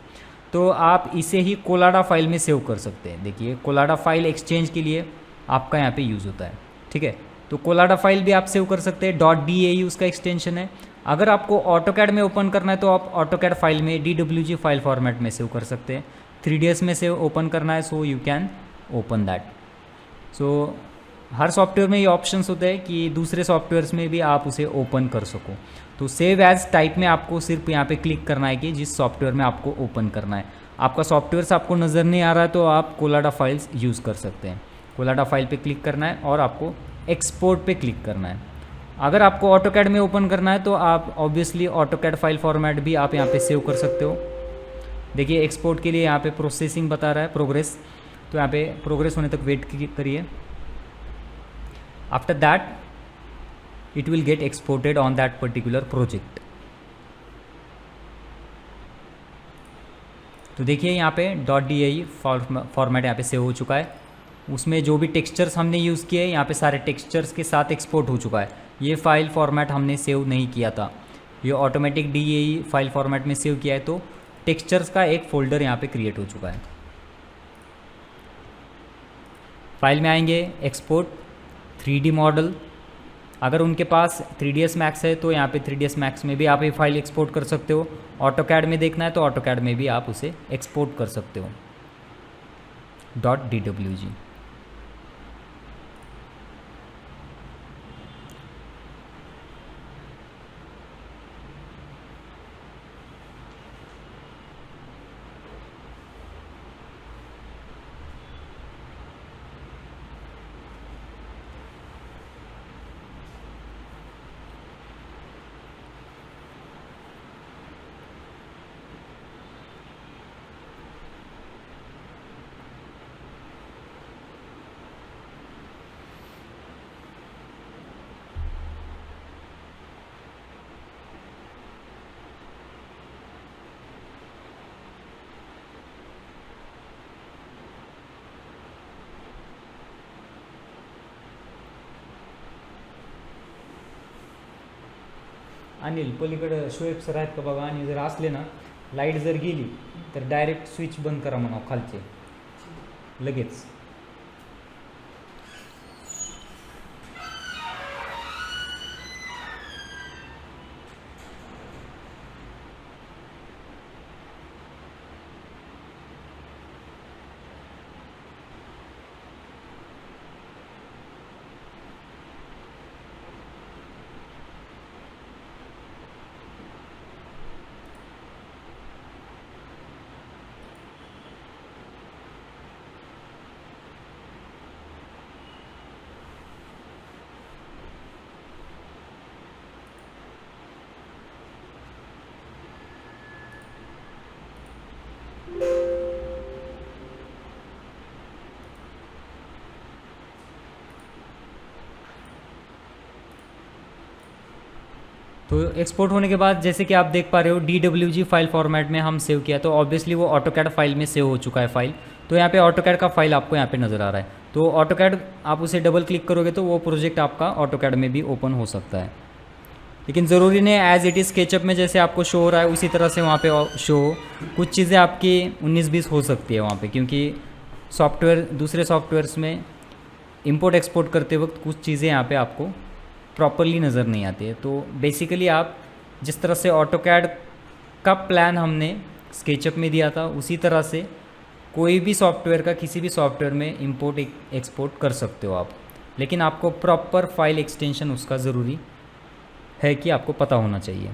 तो आप इसे ही कोलाडा फाइल में सेव कर सकते हैं। देखिए कोलाडा फाइल एक्सचेंज के लिए आपका यहाँ पे यूज़ होता है, ठीक है। तो कोलाडा फाइल भी आप सेव कर सकते हैं, .dau उसका एक्सटेंशन है। अगर आपको ऑटोकैड में ओपन करना है तो आप ऑटोकैड फाइल में DWG फाइल फॉर्मेट में सेव कर सकते हैं। 3ds में सेव ओपन करना है so you can open that. So her software में ये ऑप्शंस होते हैं कि दूसरे सॉफ्टवेयर्स में भी आप उसे ओपन कर सको। तो सेव एज टाइप में आपको सिर्फ यहाँ पे क्लिक करना है कि जिस सॉफ्टवेयर में आपको ओपन करना है। आपका सॉफ्टवेयर आपको नज़र नहीं आ रहा है तो आप कोलाडा फाइल्स यूज़ कर सकते हैं। कोलाडा फाइल पे क्लिक करना है और आपको एक्सपोर्ट पे क्लिक करना है। अगर आपको ऑटोकैड में ओपन करना है तो आप ऑब्वियसली ऑटोकैड फाइल फॉर्मेट भी आप यहाँ पे सेव कर सकते हो। देखिए एक्सपोर्ट के लिए यहाँ पे प्रोसेसिंग बता रहा है, प्रोग्रेस, तो यहाँ पे प्रोग्रेस होने तक वेट करिए। After that it will get exported on that particular project. तो देखिए यहाँ पे .dai फॉर्मेट यहाँ पे सेव हो चुका है। उसमें जो भी टेक्सचर्स हमने यूज़ किए यहाँ पे सारे टेक्सचर्स के साथ एक्सपोर्ट हो चुका है। ये फाइल फॉर्मेट हमने सेव नहीं किया था, ये ऑटोमेटिक DAE फाइल फॉर्मेट में सेव किया है। तो टेक्सचर्स का एक फ़ोल्डर यहाँ पे क्रिएट हो चुका है। फाइल में आएंगे, एक्सपोर्ट 3D मॉडल। अगर उनके पास 3ds Max है तो यहाँ पे 3ds Max में भी आप ये फाइल एक्सपोर्ट कर सकते हो। ऑटोकैड में देखना है तो ऑटोकैड में भी आप उसे एक्सपोर्ट कर सकते हो .dwg। अनिल पलीकडं शोएब सर आहेत का बघा, आणि जर असले ना लाईट जर गेली तर डायरेक्ट स्विच बंद करा म्हणा खालचे लगेच। तो एक्सपोर्ट होने के बाद जैसे कि आप देख पा रहे हो DWG फाइल फॉर्मेट में हम सेव किया, तो ऑब्वियसली वो ऑटोकैड फाइल में सेव हो चुका है फाइल। तो यहाँ पे ऑटोकैड का फाइल आपको यहाँ पे नज़र आ रहा है। तो ऑटोकैड आप उसे डबल क्लिक करोगे तो वो प्रोजेक्ट आपका ऑटोकैड में भी ओपन हो सकता है, लेकिन ज़रूरी नहीं एज इट इज़ स्केचअप में जैसे आपको शो हो रहा है उसी तरह से वहाँ पे शो हो। कुछ चीज़ें आपकी 19-20 हो सकती है वहाँ पे, क्योंकि सॉफ्टवेयर दूसरे सॉफ्टवेयर्स में इंपोर्ट एक्सपोर्ट करते वक्त कुछ चीज़ें यहाँ पे आपको प्रॉपरली नज़र नहीं आती है। तो बेसिकली आप जिस तरह से ऑटोकैड का प्लान हमने स्केचअप में दिया था उसी तरह से कोई भी सॉफ्टवेयर का किसी भी सॉफ्टवेयर में इंपोर्ट एक्सपोर्ट कर सकते हो आप, लेकिन आपको प्रॉपर फाइल एक्सटेंशन उसका ज़रूरी है कि आपको पता होना चाहिए।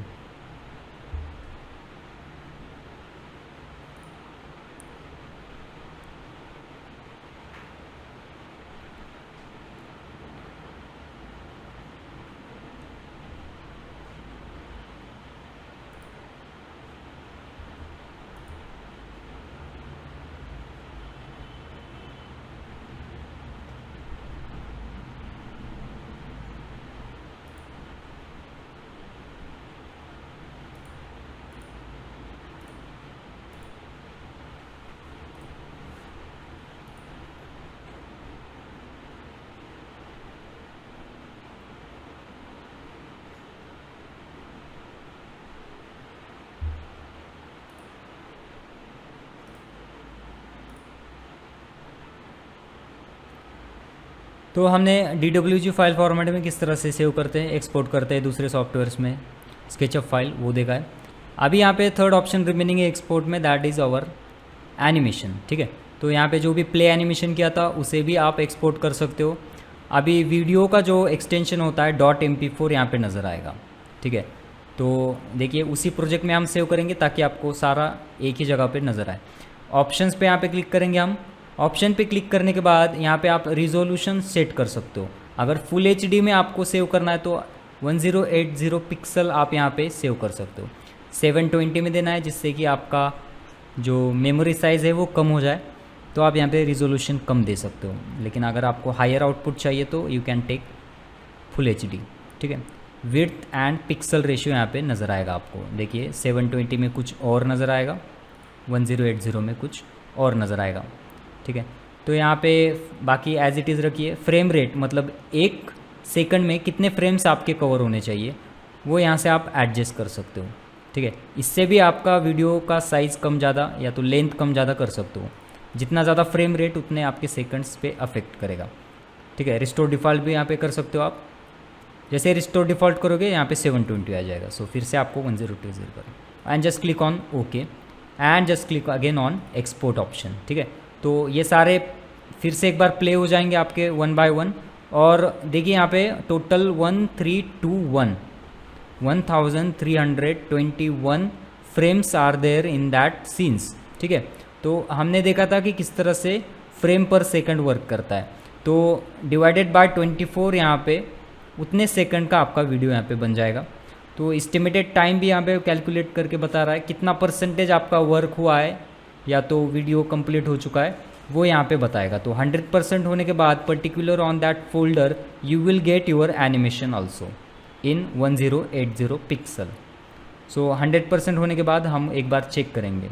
तो हमने DWG फाइल फॉर्मेट में किस तरह से सेव करते हैं, एक्सपोर्ट करते हैं दूसरे सॉफ्टवेयर्स में स्केचअप फाइल, वो देखा है। अभी यहाँ पे थर्ड ऑप्शन रिमेनिंग है एक्सपोर्ट में, दैट इज़ आवर एनिमेशन। ठीक है, तो यहाँ पे जो भी प्ले एनिमेशन किया था उसे भी आप एक्सपोर्ट कर सकते हो। अभी वीडियो का जो एक्सटेंशन होता है .mp4 यहाँ पे नज़र आएगा। ठीक है, तो देखिए उसी प्रोजेक्ट में हम सेव करेंगे ताकि आपको सारा एक ही जगह पे नज़र आए। ऑप्शंस पे यहाँ पे क्लिक करेंगे हम। ऑप्शन पे क्लिक करने के बाद यहाँ पे आप रिजोल्यूशन सेट कर सकते हो। अगर फुल HD में आपको सेव करना है तो 1080 पिक्सल आप यहाँ पे सेव कर सकते हो। 720 में देना है जिससे कि आपका जो मेमोरी साइज़ है वो कम हो जाए, तो आप यहाँ पे रिजोल्यूशन कम दे सकते हो। लेकिन अगर आपको हायर आउटपुट चाहिए तो you can take full HD। ठीक है, विड्थ एंड पिक्सल रेशियो यहाँ पे नज़र आएगा आपको। देखिए 720 में कुछ और नज़र आएगा, 1080 में कुछ और नज़र आएगा। ठीक है, तो यहाँ पे बाकी एज इट इज़ रखिए। फ्रेम रेट मतलब एक सेकंड में कितने फ्रेम्स आपके कवर होने चाहिए वो यहाँ से आप एडजस्ट कर सकते हो। ठीक है, इससे भी आपका वीडियो का साइज़ कम ज़्यादा या तो लेंथ कम ज़्यादा कर सकते हो। जितना ज़्यादा फ्रेम रेट उतने आपके सेकंड्स पे अफेक्ट करेगा। ठीक है, रिस्टोर डिफ़ॉल्ट भी यहाँ पे कर सकते हो आप। जैसे रिस्टोर डिफ़ॉल्ट करोगे यहाँ पे 720 आ जाएगा। सो फिर से आपको 1020 करो and just click on okay and just click again on export option. ठीक है, तो ये सारे फिर से एक बार प्ले हो जाएंगे आपके 1 बाय 1। और देखिए यहाँ पे total 1321 frames are there in that scenes. ठीक है, तो हमने देखा था कि किस तरह से फ्रेम पर सेकंड वर्क करता है। तो डिवाइडेड बाय 24 यहाँ पे उतने सेकंड का आपका वीडियो यहाँ पे बन जाएगा। तो एस्टिमेटेड टाइम भी यहाँ पे कैलकुलेट करके बता रहा है कितना परसेंटेज आपका वर्क हुआ है या तो वीडियो कंप्लीट हो चुका है, वो यहाँ पे बताएगा। तो 100% होने के बाद particular on that folder you will get your animation also in 1080 pixel. So 100% होने के बाद हम एक बार चेक करेंगे।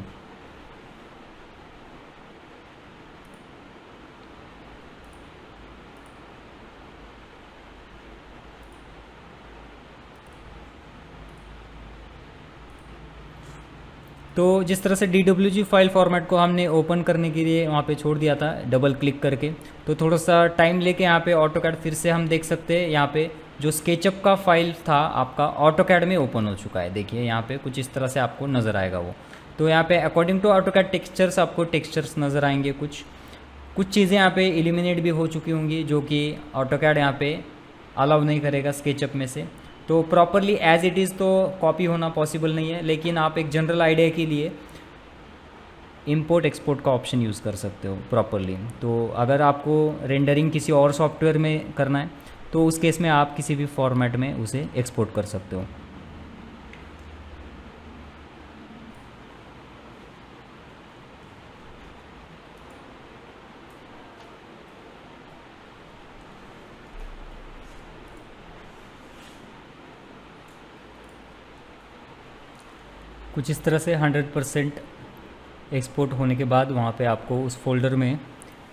तो जिस तरह से DWG फाइल फॉर्मेट को हमने ओपन करने के लिए वहाँ पे छोड़ दिया था डबल क्लिक करके, तो थोड़ा सा टाइम लेके यहाँ पे ऑटोकैड फिर से हम देख सकते हैं। यहाँ पे जो स्केचअप का फाइल था आपका ऑटोकैड में ओपन हो चुका है। देखिए यहाँ पे कुछ इस तरह से आपको नज़र आएगा वो। तो यहाँ पे अकॉर्डिंग टू ऑटोकैड टेक्सचर्स आपको टेक्सचर्स नज़र आएंगे। कुछ चीज़ें यहाँ पे एलिमिनेट भी हो चुकी होंगी जो कि ऑटोकैड यहाँ पे अलाउ नहीं करेगा स्केचअप में से। तो प्रॉपरली एज इट इज़ तो कॉपी होना पॉसिबल नहीं है, लेकिन आप एक जनरल आइडिया के लिए इंपोर्ट एक्सपोर्ट का ऑप्शन यूज़ कर सकते हो प्रॉपरली। तो अगर आपको रेंडरिंग किसी और सॉफ्टवेयर में करना है तो उस केस में आप किसी भी फॉर्मेट में उसे एक्सपोर्ट कर सकते हो। कुछ इस तरह से 100% एक्सपोर्ट होने के बाद वहाँ पे आपको उस फोल्डर में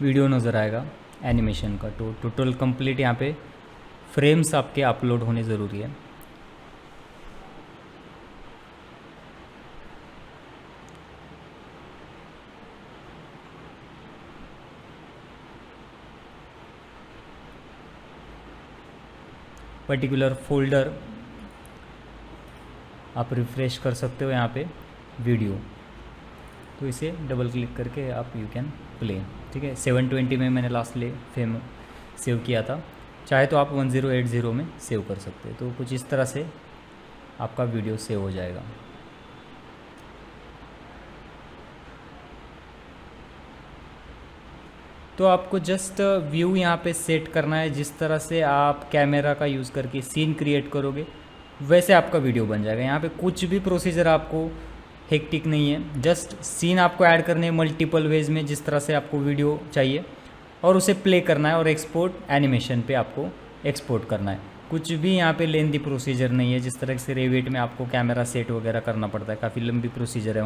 वीडियो नज़र आएगा एनिमेशन का। तो टोटल कंप्लीट यहाँ पे फ्रेम्स आपके अपलोड होने ज़रूरी है। पर्टिकुलर फोल्डर आप रिफ़्रेश कर सकते हो यहाँ पे वीडियो, तो इसे डबल क्लिक करके आप यू कैन प्ले। ठीक है, 720 में मैंने लास्ट फेम सेव किया था, चाहे तो आप 1080 में सेव कर सकते हैं। तो कुछ इस तरह से आपका वीडियो सेव हो जाएगा। तो आपको जस्ट व्यू यहाँ पे सेट करना है। जिस तरह से आप कैमरा का यूज़ करके सीन क्रिएट करोगे वैसे आपका वीडियो बन जाएगा। यहाँ पे कुछ भी प्रोसीजर आपको हेक्टिक नहीं है, जस्ट सीन आपको ऐड करने हैं मल्टीपल वेज में जिस तरह से आपको वीडियो चाहिए, और उसे प्ले करना है और एक्सपोर्ट एनिमेशन पे आपको एक्सपोर्ट करना है। कुछ भी यहाँ पे लेंथी प्रोसीजर नहीं है। जिस तरह से रेविट में आपको कैमरा सेट वगैरह करना पड़ता है, काफ़ी लंबी प्रोसीजर है।